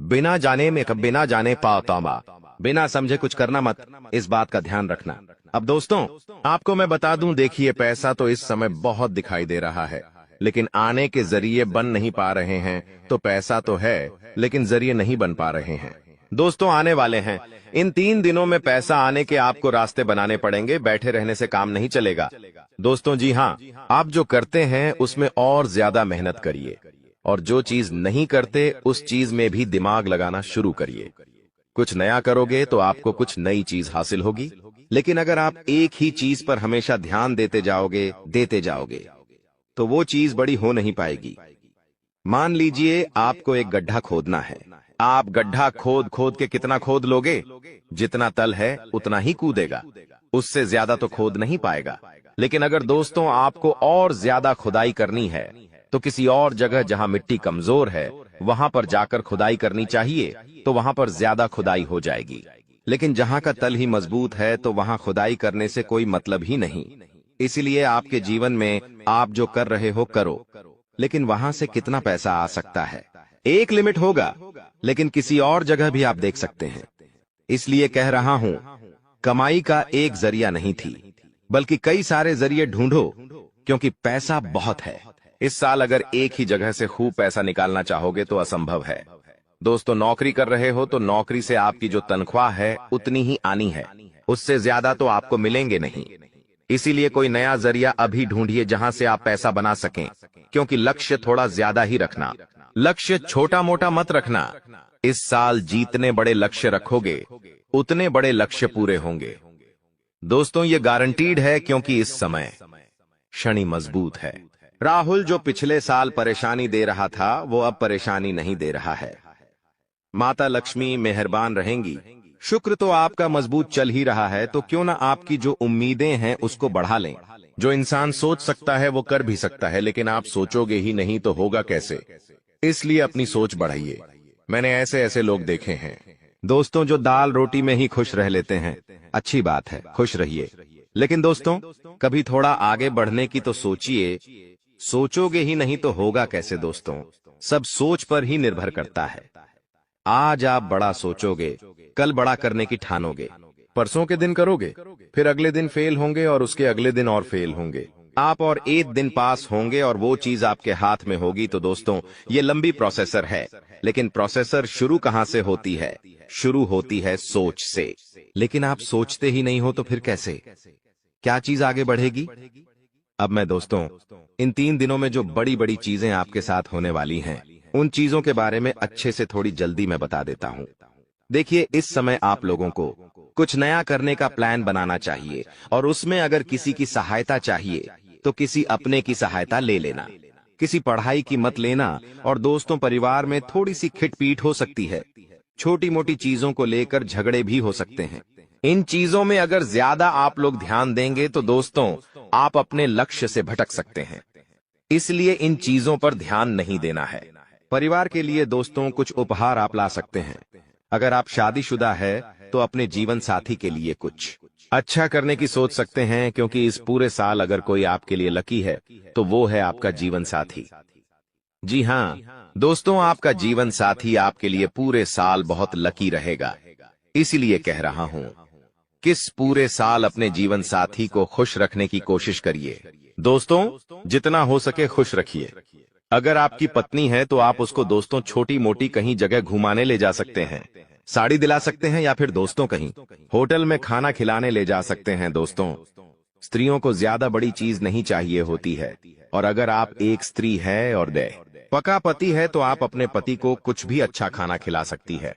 बिना जाने पातामा, बिना समझे कुछ करना मत, इस बात का ध्यान रखना। अब दोस्तों आपको मैं बता दूं, देखिए पैसा तो इस समय बहुत दिखाई दे रहा है, लेकिन आने के जरिए बन नहीं पा रहे हैं। तो पैसा तो है लेकिन जरिए नहीं बन पा रहे हैं। दोस्तों आने वाले हैं, इन 3 दिनों में पैसा आने के आपको रास्ते बनाने पड़ेंगे, बैठे रहने से काम नहीं चलेगा। दोस्तों जी हाँ, आप जो करते हैं उसमें और ज्यादा मेहनत करिए, और जो चीज नहीं करते उस चीज में भी दिमाग लगाना शुरू करिए। कुछ नया करोगे तो आपको कुछ नई चीज हासिल होगी। लेकिन अगर आप एक ही चीज पर हमेशा ध्यान देते जाओगे तो वो चीज बड़ी हो नहीं पाएगी। मान लीजिए आपको एक गड्ढा खोदना है। आप गड्ढा खोद खोद के कितना खोद लोगे? जितना तल है उतना ही कूदेगा, उससे ज्यादा तो खोद नहीं पाएगा। लेकिन अगर दोस्तों आपको और ज्यादा खुदाई करनी है तो किसी और जगह जहां मिट्टी कमजोर है वहां पर जाकर खुदाई करनी चाहिए, तो वहां पर ज्यादा खुदाई हो जाएगी। लेकिन जहां का तल ही मजबूत है तो वहां खुदाई करने से कोई मतलब ही नहीं। इसलिए आपके जीवन में आप जो कर रहे हो करो, लेकिन वहां से कितना पैसा आ सकता है, एक लिमिट होगा। लेकिन किसी और जगह भी आप देख सकते हैं। इसलिए कह रहा हूं, कमाई का एक जरिया नहीं थी, बल्कि कई सारे जरिए ढूंढो, क्योंकि पैसा बहुत है। इस साल अगर एक ही जगह से खूब पैसा निकालना चाहोगे तो असंभव है। दोस्तों, नौकरी कर रहे हो तो नौकरी से आपकी जो तनख्वाह है उतनी ही आनी है, उससे ज्यादा तो आपको मिलेंगे नहीं। इसीलिए कोई नया जरिया अभी ढूंढिए जहां से आप पैसा बना सकें, क्योंकि लक्ष्य थोड़ा ज्यादा ही रखना, लक्ष्य छोटा मोटा मत रखना। इस साल जितने बड़े लक्ष्य रखोगे उतने बड़े लक्ष्य पूरे होंगे। दोस्तों, ये गारंटीड है, क्योंकि इस समय शनि मजबूत है। राहुल जो पिछले साल परेशानी दे रहा था वो अब परेशानी नहीं दे रहा है। माता लक्ष्मी मेहरबान रहेंगी। शुक्र तो आपका मजबूत चल ही रहा है, तो क्यों ना आपकी जो उम्मीदें हैं उसको बढ़ा लें। जो इंसान सोच सकता है वो कर भी सकता है, लेकिन आप सोचोगे ही नहीं तो होगा कैसे? इसलिए अपनी सोच बढ़ाइए। मैंने ऐसे ऐसे लोग देखे हैं दोस्तों जो दाल रोटी में ही खुश रह लेते हैं। अच्छी बात है, खुश रहिए, लेकिन दोस्तों कभी थोड़ा आगे बढ़ने की तो सोचिए। सोचोगे ही नहीं तो होगा कैसे? दोस्तों, सब सोच पर ही निर्भर करता है। आज आप बड़ा सोचोगे, कल बड़ा करने की ठानोगे। परसों के दिन करोगे, फिर अगले दिन फेल होंगे और उसके अगले दिन और फेल होंगे। आप और एक दिन पास होंगे और वो चीज आपके हाथ में होगी। तो दोस्तों, ये लंबी प्रोसेसर है, लेकिन प्रोसेसर शुरू कहां से होती है? शुरू होती है सोच से। लेकिन आप सोचते ही नहीं हो तो फिर कैसे? क्या चीज आगे बढ़ेगी? अब मैं दोस्तों इन 3 दिनों में जो बड़ी बड़ी चीजें आपके साथ होने वाली हैं, उन चीजों के बारे में अच्छे से थोड़ी जल्दी मैं बता देता हूं। देखिए, इस समय आप लोगों को कुछ नया करने का प्लान बनाना चाहिए, और उसमें अगर किसी की सहायता चाहिए तो किसी अपने की सहायता ले लेना। किसी पढ़ाई की मत लेना, और दोस्तों परिवार में थोड़ी सी खिटपीट हो सकती है। छोटी मोटी चीजों को लेकर झगड़े भी हो सकते हैं। इन चीजों में अगर ज्यादा आप लोग ध्यान देंगे तो दोस्तों आप अपने लक्ष्य से भटक सकते हैं। इसलिए इन चीजों पर ध्यान नहीं देना है। परिवार के लिए दोस्तों कुछ उपहार आप ला सकते हैं। अगर आप शादीशुदा है तो अपने जीवन साथी के लिए कुछ अच्छा करने की सोच सकते हैं, क्योंकि इस पूरे साल अगर कोई आपके लिए लकी है तो वो है आपका जीवन साथी। जी हाँ दोस्तों, आपका जीवन साथी आपके लिए पूरे साल बहुत लकी रहेगा। इसीलिए कह रहा हूं, किस पूरे साल अपने जीवन साथी को खुश रखने की कोशिश करिए। दोस्तों, जितना हो सके खुश रखिए। अगर आपकी पत्नी है तो आप उसको दोस्तों छोटी मोटी कहीं जगह घुमाने ले जा सकते हैं, साड़ी दिला सकते हैं, या फिर दोस्तों कहीं होटल में खाना खिलाने ले जा सकते हैं। दोस्तों, स्त्रियों को ज्यादा बड़ी चीज नहीं चाहिए होती है, और अगर आप एक स्त्री है और पका पति है तो आप अपने पति को कुछ भी अच्छा खाना खिला सकती है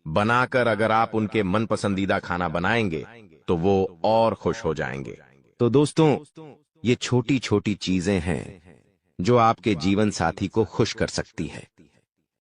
बनाकर। अगर आप उनके मन पसंदीदा खाना बनाएंगे तो वो और खुश हो जाएंगे। तो दोस्तों, ये छोटी छोटी चीजें हैं जो आपके जीवन साथी को खुश कर सकती है।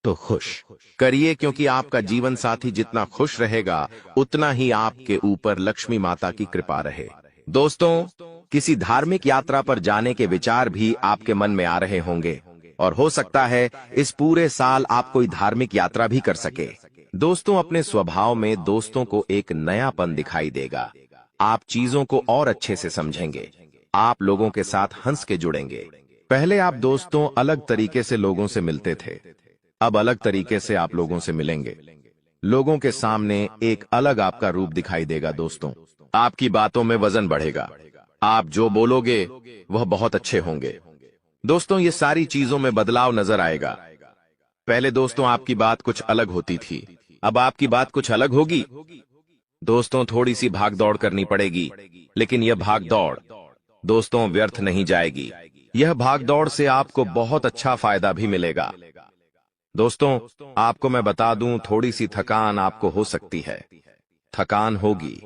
तो खुश करिए, क्योंकि आपका जीवन साथी जितना खुश रहेगा उतना ही आपके ऊपर लक्ष्मी माता की कृपा रहे। दोस्तों, किसी धार्मिक यात्रा पर जाने के विचार भी आपके मन में आ रहे होंगे, और हो सकता है इस पूरे साल आप कोई धार्मिक यात्रा भी कर सके। दोस्तों, अपने स्वभाव में दोस्तों को एक नयापन दिखाई देगा। आप चीजों को और अच्छे से समझेंगे। आप लोगों के साथ हंस के जुड़ेंगे। पहले आप दोस्तों अलग तरीके से लोगों से मिलते थे, अब अलग तरीके से आप लोगों से मिलेंगे। लोगों के सामने एक अलग आपका रूप दिखाई देगा। दोस्तों, आपकी बातों में वजन बढ़ेगा। आप जो बोलोगे वह बहुत अच्छे होंगे। दोस्तों, ये सारी चीजों में बदलाव नजर आएगा। पहले दोस्तों आपकी बात कुछ अलग होती थी, अब आपकी बात कुछ अलग होगी। दोस्तों, थोड़ी सी भाग दौड़ करनी पड़ेगी, लेकिन यह भाग दौड़ दोस्तों व्यर्थ नहीं जाएगी। यह भाग दौड़ से आपको बहुत अच्छा फायदा भी मिलेगा। दोस्तों, आपको मैं बता दूं, थोड़ी सी थकान आपको हो सकती है। थकान होगी।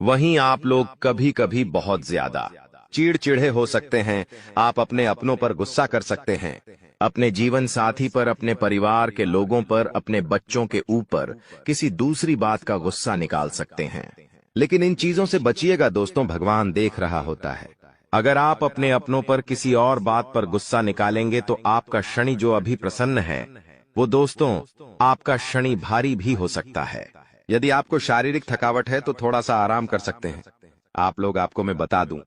वहीं आप लोग कभी कभी बहुत ज्यादा चिड़चिड़े हो सकते हैं। आप अपने अपनों पर गुस्सा कर सकते हैं, अपने जीवन साथी पर, अपने परिवार के लोगों पर, अपने बच्चों के ऊपर किसी दूसरी बात का गुस्सा निकाल सकते हैं। लेकिन इन चीजों से बचिएगा दोस्तों, भगवान देख रहा होता है। अगर आप अपने अपनों पर किसी और बात पर गुस्सा निकालेंगे तो आपका शनि जो अभी प्रसन्न है, वो दोस्तों आपका शनि भारी भी हो सकता है। यदि आपको शारीरिक थकावट है तो थोड़ा सा आराम कर सकते हैं आप लोग। आपको मैं बता दूं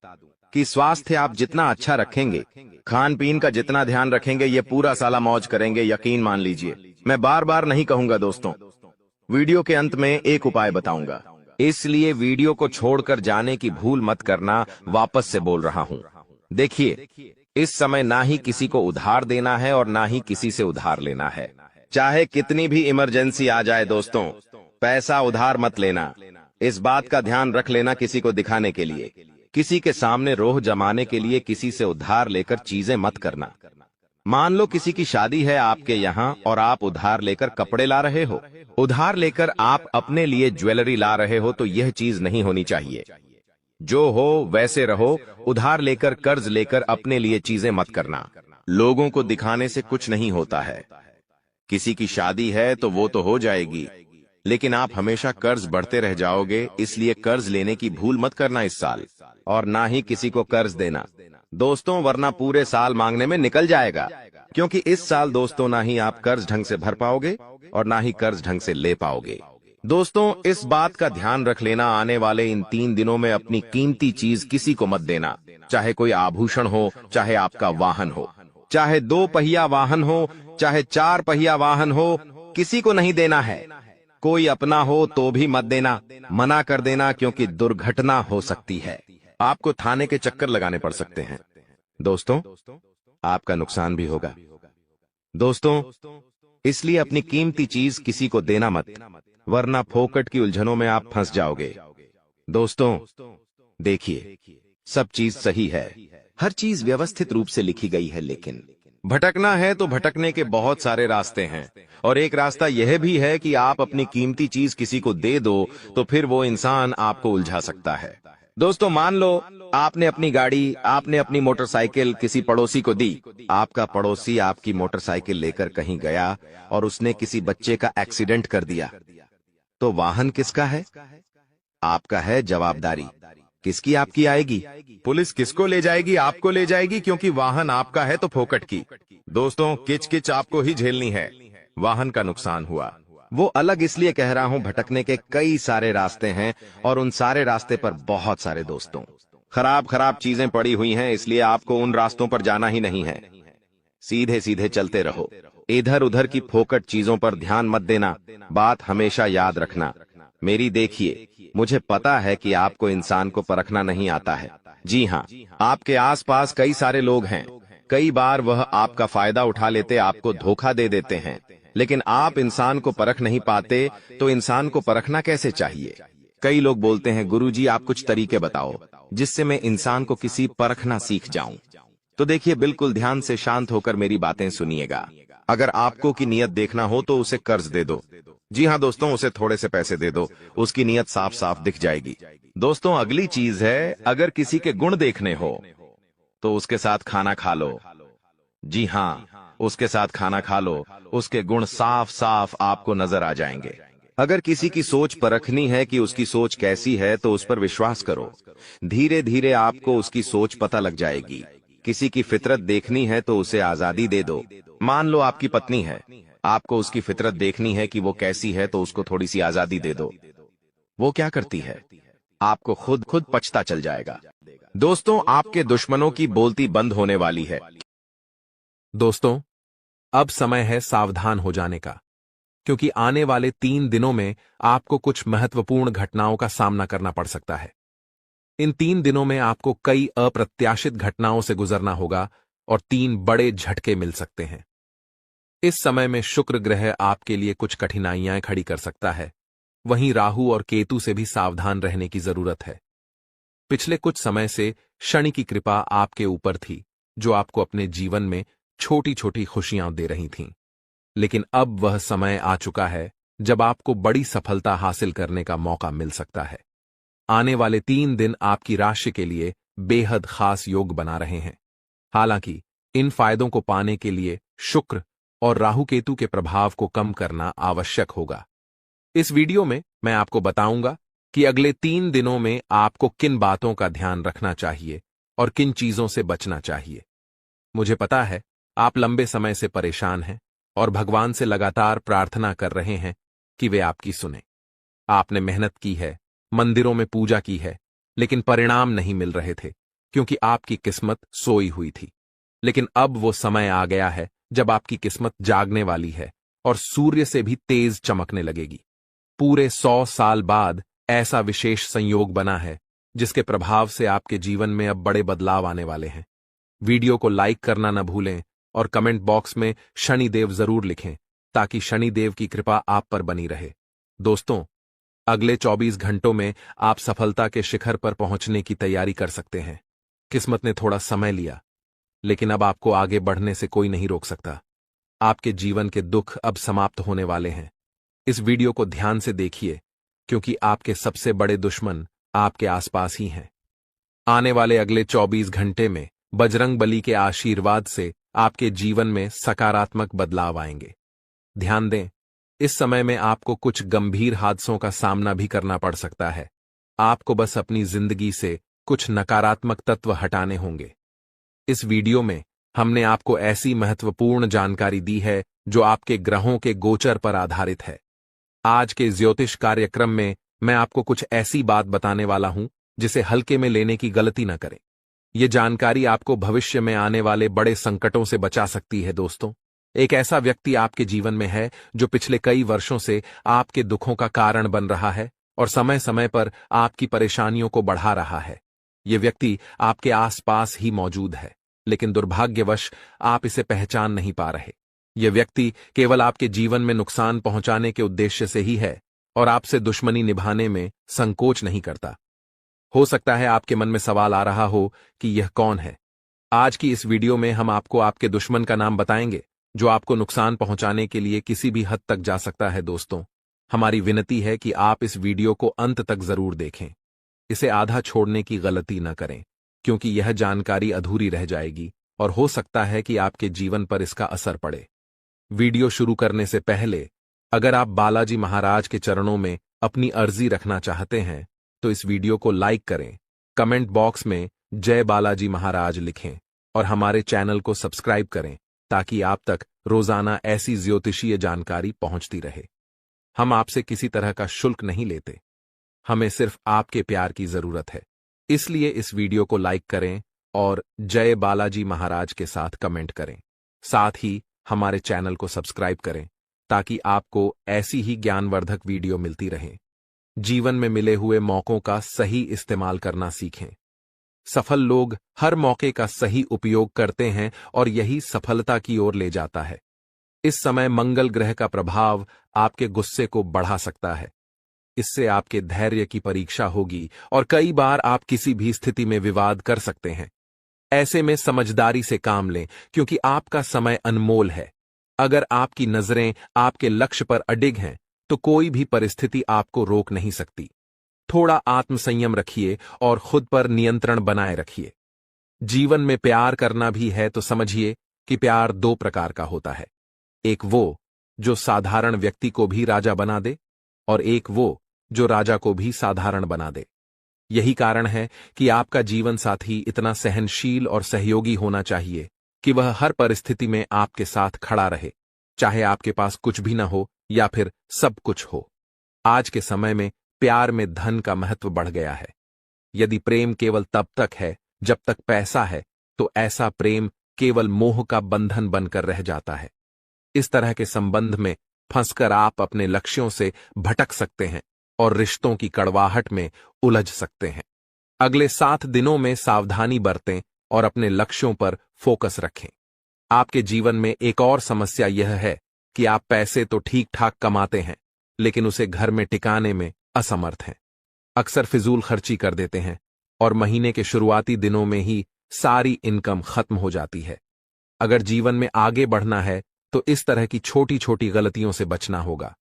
कि स्वास्थ्य आप जितना अच्छा रखेंगे, खान पीन का जितना ध्यान रखेंगे, ये पूरा साला मौज करेंगे, यकीन मान लीजिए। मैं बार बार नहीं कहूंगा दोस्तों, वीडियो के अंत में एक उपाय बताऊंगा, इसलिए वीडियो को छोड़कर जाने की भूल मत करना। वापस से बोल रहा हूं, देखिए, इस समय ना ही किसी को उधार देना है और ना ही किसी से उधार लेना है। चाहे कितनी भी इमरजेंसी आ जाए दोस्तों, पैसा उधार मत लेना। इस बात का ध्यान रख लेना, किसी को दिखाने के लिए, किसी के सामने रोह जमाने के लिए किसी से उधार लेकर चीजें मत करना। मान लो किसी की शादी है आपके यहाँ और आप उधार लेकर कपड़े ला रहे हो, उधार लेकर आप अपने लिए ज्वेलरी ला रहे हो, तो यह चीज नहीं होनी चाहिए। जो हो वैसे रहो। उधार लेकर, कर्ज लेकर अपने लिए चीजें मत करना। लोगों को दिखाने से कुछ नहीं होता है। किसी की शादी है तो वो तो हो जाएगी, लेकिन आप हमेशा कर्ज बढ़ते रह जाओगे, इसलिए कर्ज लेने की भूल मत करना इस साल, और ना ही किसी को कर्ज देना दोस्तों, वरना पूरे साल मांगने में निकल जाएगा। क्योंकि इस साल दोस्तों ना ही आप कर्ज ढंग से भर पाओगे और ना ही कर्ज ढंग से ले पाओगे। दोस्तों, इस बात का ध्यान रख लेना, आने वाले इन 3 दिनों में अपनी कीमती चीज किसी को मत देना। चाहे कोई आभूषण हो, चाहे आपका वाहन हो, चाहे 2 पहिया वाहन हो, चाहे 4 पहिया वाहन हो, किसी को नहीं देना है। कोई अपना हो तो भी मत देना, मना कर देना, क्योंकि दुर्घटना हो सकती है। आपको थाने के चक्कर लगाने पड़ सकते हैं दोस्तों, आपका नुकसान भी होगा दोस्तों। इसलिए अपनी कीमती चीज किसी को देना मत, वरना फोकट की उलझनों में आप फंस जाओगे। दोस्तों देखिए, सब चीज सही है, हर चीज व्यवस्थित रूप से लिखी गई है, लेकिन भटकना है तो भटकने के बहुत सारे रास्ते हैं। और एक रास्ता यह भी है कि आप अपनी कीमती चीज किसी को दे दो तो फिर वो इंसान आपको उलझा सकता है। दोस्तों, मान लो आपने अपनी गाड़ी, आपने अपनी मोटरसाइकिल किसी पड़ोसी को दी। आपका पड़ोसी आपकी मोटरसाइकिल लेकर कहीं गया और उसने किसी बच्चे का एक्सीडेंट कर दिया, तो वाहन किसका है? आपका है। जवाबदारी किसकी आपकी आएगी? पुलिस किसको ले जाएगी? आपको ले जाएगी, क्योंकि वाहन आपका है तो फोकट की। दोस्तों, किच किच आपको ही झेलनी है। वाहन का नुकसान हुआ, वो अलग इसलिए कह रहा हूं, भटकने के कई सारे रास्ते हैं और उन सारे रास्ते पर बहुत सारे दोस्तों खराब खराब चीजें पड़ी हुई हैं, इसलिए आपको उन रास्तों पर जाना ही नहीं है। सीधे सीधे चलते रहो, इधर उधर की फोकट चीजों पर ध्यान मत देना। बात हमेशा याद रखना मेरी। देखिए, मुझे पता है कि आपको इंसान को परखना नहीं आता है। जी हाँ, आपके आसपास कई सारे लोग हैं, कई बार वह आपका फायदा उठा लेते, आपको धोखा दे देते हैं, लेकिन आप इंसान को परख नहीं पाते, तो इंसान को परखना कैसे चाहिए? कई लोग बोलते हैं, गुरुजी आप कुछ तरीके बताओ जिससे मैं इंसान को किसी परखना सीख जाऊं। तो देखिए, बिल्कुल ध्यान से शांत होकर मेरी बातें सुनिएगा। अगर आपको की नियत देखना हो तो उसे कर्ज दे दो। जी हाँ दोस्तों, उसे थोड़े से पैसे दे दो, उसकी नियत साफ साफ दिख जाएगी। दोस्तों, अगली चीज है, अगर किसी के गुण देखने हो तो उसके साथ खाना खा लो। जी हाँ, उसके साथ खाना खा लो, उसके गुण साफ साफ आपको नजर आ जाएंगे। अगर किसी की सोच परखनी है कि उसकी सोच कैसी है तो उस पर विश्वास करो, धीरे धीरे आपको उसकी सोच पता लग जाएगी। किसी की फितरत देखनी है तो उसे आजादी दे दो। मान लो आपकी पत्नी है, आपको उसकी फितरत देखनी है कि वो कैसी है, तो उसको थोड़ी सी आजादी दे दो। वो क्या करती है, आपको खुद खुद पछता चल जाएगा। दोस्तों, आपके दुश्मनों की बोलती बंद होने वाली है। दोस्तों, अब समय है सावधान हो जाने का, क्योंकि आने वाले 3 दिनों में आपको कुछ महत्वपूर्ण घटनाओं का सामना करना पड़ सकता है। इन 3 दिनों में आपको कई अप्रत्याशित घटनाओं से गुजरना होगा और 3 बड़े झटके मिल सकते हैं। इस समय में शुक्र ग्रह आपके लिए कुछ कठिनाइयां खड़ी कर सकता है, वहीं राहु और केतु से भी सावधान रहने की जरूरत है। पिछले कुछ समय से शनि की कृपा आपके ऊपर थी, जो आपको अपने जीवन में छोटी छोटी खुशियां दे रही थीं। लेकिन अब वह समय आ चुका है जब आपको बड़ी सफलता हासिल करने का मौका मिल सकता है। आने वाले 3 दिन आपकी राशि के लिए बेहद खास योग बना रहे हैं। हालांकि इन फायदों को पाने के लिए शुक्र और राहु केतु के प्रभाव को कम करना आवश्यक होगा। इस वीडियो में मैं आपको बताऊंगा कि अगले 3 दिनों में आपको किन बातों का ध्यान रखना चाहिए और किन चीजों से बचना चाहिए। मुझे पता है आप लंबे समय से परेशान हैं और भगवान से लगातार प्रार्थना कर रहे हैं कि वे आपकी सुने। आपने मेहनत की है, मंदिरों में पूजा की है, लेकिन परिणाम नहीं मिल रहे थे क्योंकि आपकी किस्मत सोई हुई थी। लेकिन अब वो समय आ गया है जब आपकी किस्मत जागने वाली है और सूर्य से भी तेज चमकने लगेगी। पूरे 100 साल बाद ऐसा विशेष संयोग बना है जिसके प्रभाव से आपके जीवन में अब बड़े बदलाव आने वाले हैं। वीडियो को लाइक करना न भूलें और कमेंट बॉक्स में शनिदेव जरूर लिखें ताकि शनिदेव की कृपा आप पर बनी रहे। दोस्तों, अगले 24 घंटों में आप सफलता के शिखर पर पहुंचने की तैयारी कर सकते हैं। किस्मत ने थोड़ा समय लिया, लेकिन अब आपको आगे बढ़ने से कोई नहीं रोक सकता। आपके जीवन के दुख अब समाप्त होने वाले हैं। इस वीडियो को ध्यान से देखिए क्योंकि आपके सबसे बड़े दुश्मन आपके आसपास ही हैं। आने वाले अगले 24 घंटे में बजरंगबली के आशीर्वाद से आपके जीवन में सकारात्मक बदलाव आएंगे। ध्यान दें, इस समय में आपको कुछ गंभीर हादसों का सामना भी करना पड़ सकता है। आपको बस अपनी जिंदगी से कुछ नकारात्मक तत्व हटाने होंगे। इस वीडियो में हमने आपको ऐसी महत्वपूर्ण जानकारी दी है जो आपके ग्रहों के गोचर पर आधारित है। आज के ज्योतिष कार्यक्रम में मैं आपको कुछ ऐसी बात बताने वाला हूं जिसे हल्के में लेने की गलती न करें। यह जानकारी आपको भविष्य में आने वाले बड़े संकटों से बचा सकती है। दोस्तों, एक ऐसा व्यक्ति आपके जीवन में है जो पिछले कई वर्षों से आपके दुखों का कारण बन रहा है और समय समय पर आपकी परेशानियों को बढ़ा रहा है। यह व्यक्ति आपके आसपास ही मौजूद है, लेकिन दुर्भाग्यवश आप इसे पहचान नहीं पा रहे। यह व्यक्ति केवल आपके जीवन में नुकसान पहुंचाने के उद्देश्य से ही है और आपसे दुश्मनी निभाने में संकोच नहीं करता। हो सकता है आपके मन में सवाल आ रहा हो कि यह कौन है। आज की इस वीडियो में हम आपको आपके दुश्मन का नाम बताएंगे जो आपको नुकसान पहुंचाने के लिए किसी भी हद तक जा सकता है। दोस्तों, हमारी विनती है कि आप इस वीडियो को अंत तक जरूर देखें। इसे आधा छोड़ने की गलती न करें क्योंकि यह जानकारी अधूरी रह जाएगी और हो सकता है कि आपके जीवन पर इसका असर पड़े। वीडियो शुरू करने से पहले अगर आप बालाजी महाराज के चरणों में अपनी अर्जी रखना चाहते हैं तो इस वीडियो को लाइक करें, कमेंट बॉक्स में जय बालाजी महाराज लिखें और हमारे चैनल को सब्सक्राइब करें ताकि आप तक रोजाना ऐसी ज्योतिषीय जानकारी पहुंचती रहे। हम आपसे किसी तरह का शुल्क नहीं लेते, हमें सिर्फ आपके प्यार की जरूरत है। इसलिए इस वीडियो को लाइक करें और जय बालाजी महाराज के साथ कमेंट करें। साथ ही हमारे चैनल को सब्सक्राइब करें ताकि आपको ऐसी ही ज्ञानवर्धक वीडियो मिलती रहे। जीवन में मिले हुए मौकों का सही इस्तेमाल करना सीखें। सफल लोग हर मौके का सही उपयोग करते हैं और यही सफलता की ओर ले जाता है। इस समय मंगल ग्रह का प्रभाव आपके गुस्से को बढ़ा सकता है। इससे आपके धैर्य की परीक्षा होगी और कई बार आप किसी भी स्थिति में विवाद कर सकते हैं। ऐसे में समझदारी से काम लें क्योंकि आपका समय अनमोल है। अगर आपकी नजरें आपके लक्ष्य पर अडिग हैं तो कोई भी परिस्थिति आपको रोक नहीं सकती। थोड़ा आत्मसंयम रखिए और खुद पर नियंत्रण बनाए रखिए। जीवन में प्यार करना भी है तो समझिए कि प्यार 2 प्रकार का होता है। एक वो जो साधारण व्यक्ति को भी राजा बना दे और एक वो जो राजा को भी साधारण बना दे। यही कारण है कि आपका जीवन साथी इतना सहनशील और सहयोगी होना चाहिए कि वह हर परिस्थिति में आपके साथ खड़ा रहे, चाहे आपके पास कुछ भी न हो या फिर सब कुछ हो। आज के समय में प्यार में धन का महत्व बढ़ गया है। यदि प्रेम केवल तब तक है जब तक पैसा है तो ऐसा प्रेम केवल मोह का बंधन बनकर रह जाता है। इस तरह के संबंध में फंसकर आप अपने लक्ष्यों से भटक सकते हैं और रिश्तों की कड़वाहट में उलझ सकते हैं। अगले 7 दिनों में सावधानी बरतें और अपने लक्ष्यों पर फोकस रखें। आपके जीवन में एक और समस्या यह है कि आप पैसे तो ठीक ठाक कमाते हैं लेकिन उसे घर में टिकाने में असमर्थ हैं। अक्सर फिजूल खर्ची कर देते हैं और महीने के शुरुआती दिनों में ही सारी इनकम खत्म हो जाती है। अगर जीवन में आगे बढ़ना है तो इस तरह की छोटी छोटी गलतियों से बचना होगा।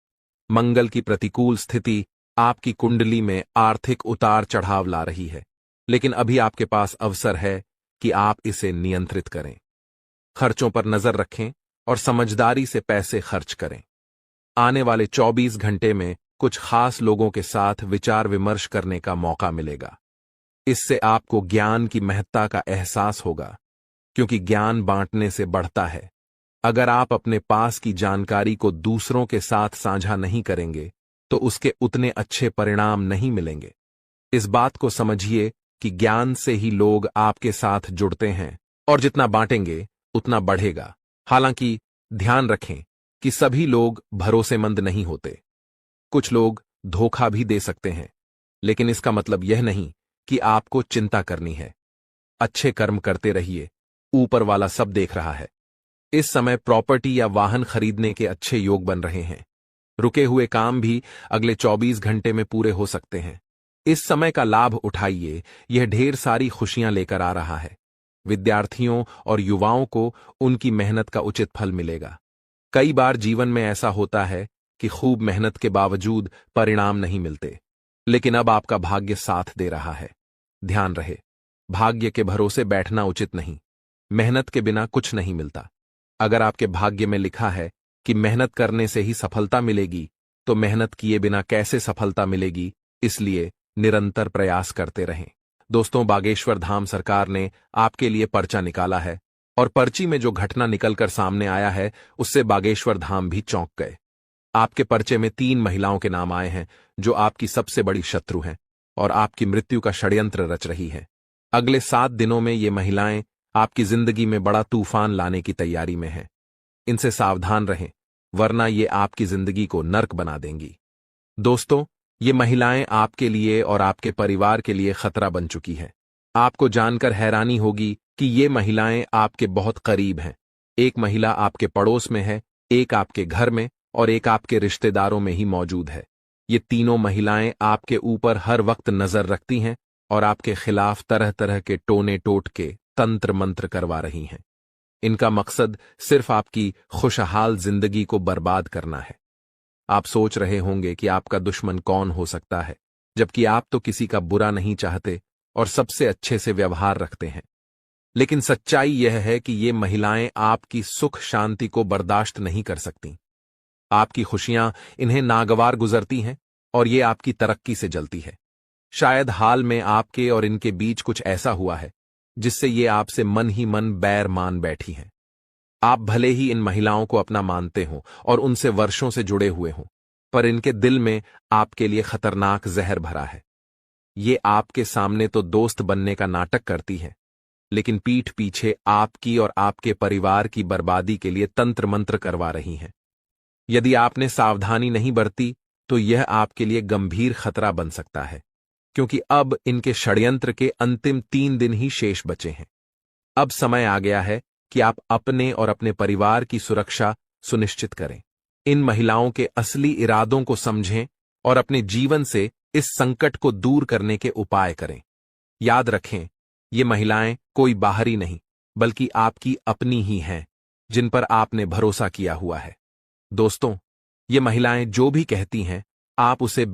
मंगल की प्रतिकूल स्थिति आपकी कुंडली में आर्थिक उतार चढ़ाव ला रही है, लेकिन अभी आपके पास अवसर है कि आप इसे नियंत्रित करें। खर्चों पर नजर रखें और समझदारी से पैसे खर्च करें। आने वाले 24 घंटे में कुछ खास लोगों के साथ विचार विमर्श करने का मौका मिलेगा। इससे आपको ज्ञान की महत्ता का एहसास होगा, क्योंकि ज्ञान बांटने से बढ़ता है। अगर आप अपने पास की जानकारी को दूसरों के साथ साझा नहीं करेंगे तो उसके उतने अच्छे परिणाम नहीं मिलेंगे। इस बात को समझिए कि ज्ञान से ही लोग आपके साथ जुड़ते हैं और जितना बांटेंगे उतना बढ़ेगा। हालांकि ध्यान रखें कि सभी लोग भरोसेमंद नहीं होते। कुछ लोग धोखा भी दे सकते हैं, लेकिन इसका मतलब यह नहीं कि आपको चिंता करनी है। अच्छे कर्म करते रहिए, ऊपर वाला सब देख रहा है। इस समय प्रॉपर्टी या वाहन खरीदने के अच्छे योग बन रहे हैं। रुके हुए काम भी अगले 24 घंटे में पूरे हो सकते हैं। इस समय का लाभ उठाइए, यह ढेर सारी खुशियां लेकर आ रहा है। विद्यार्थियों और युवाओं को उनकी मेहनत का उचित फल मिलेगा। कई बार जीवन में ऐसा होता है कि खूब मेहनत के बावजूद परिणाम नहीं मिलते, लेकिन अब आपका भाग्य साथ दे रहा है। ध्यान रहे, भाग्य के भरोसे बैठना उचित नहीं। मेहनत के बिना कुछ नहीं मिलता। अगर आपके भाग्य में लिखा है कि मेहनत करने से ही सफलता मिलेगी, तो मेहनत किए बिना कैसे सफलता मिलेगी? इसलिए निरंतर प्रयास करते रहें। दोस्तों, बागेश्वर धाम सरकार ने आपके लिए पर्चा निकाला है और पर्ची में जो घटना निकलकर सामने आया है उससे बागेश्वर धाम भी चौंक गए। आपके पर्चे में 3 महिलाओं के नाम आए हैं जो आपकी सबसे बड़ी शत्रु हैं और आपकी मृत्यु का षड्यंत्र रच रही हैं। अगले 7 दिनों में ये महिलाएं आपकी जिंदगी में बड़ा तूफान लाने की तैयारी में हैं। इनसे सावधान रहें, वरना ये आपकी जिंदगी को नर्क बना देंगी। दोस्तों, ये महिलाएं आपके लिए और आपके परिवार के लिए खतरा बन चुकी हैं। आपको जानकर हैरानी होगी कि ये महिलाएं आपके बहुत करीब हैं। एक महिला आपके पड़ोस में है, एक आपके घर में और एक आपके रिश्तेदारों में ही मौजूद है। ये तीनों महिलाएं आपके ऊपर हर वक्त नजर रखती हैं और आपके खिलाफ तरह तरह के टोने टोटके तंत्र मंत्र करवा रही हैं। इनका मकसद सिर्फ आपकी खुशहाल जिंदगी को बर्बाद करना है। आप सोच रहे होंगे कि आपका दुश्मन कौन हो सकता है, जबकि आप तो किसी का बुरा नहीं चाहते और सबसे अच्छे से व्यवहार रखते हैं। लेकिन सच्चाई यह है कि ये महिलाएं आपकी सुख शांति को बर्दाश्त नहीं कर सकती। आपकी खुशियां इन्हें नागवार गुजरती हैं और ये आपकी तरक्की से जलती है। शायद हाल में आपके और इनके बीच कुछ ऐसा हुआ है जिससे ये आपसे मन ही मन बैर मान बैठी हैं। आप भले ही इन महिलाओं को अपना मानते हो और उनसे वर्षों से जुड़े हुए हों, पर इनके दिल में आपके लिए खतरनाक जहर भरा है। ये आपके सामने तो दोस्त बनने का नाटक करती हैं, लेकिन पीठ पीछे आपकी और आपके परिवार की बर्बादी के लिए तंत्र मंत्र करवा रही हैं। यदि आपने सावधानी नहीं बरती तो यह आपके लिए गंभीर खतरा बन सकता है, क्योंकि अब इनके षड्यंत्र के अंतिम 3 दिन ही शेष बचे हैं। अब समय आ गया है कि आप अपने और अपने परिवार की सुरक्षा सुनिश्चित करें। इन महिलाओं के असली इरादों को समझें और अपने जीवन से इस संकट को दूर करने के उपाय करें। याद रखें, ये महिलाएं कोई बाहरी नहीं, बल्कि आपकी अपनी ही हैं, जिन पर आपने भरोसा किया हुआ है। दोस्तों, ये महिलाएं जो भी कहती हैं, आप उसे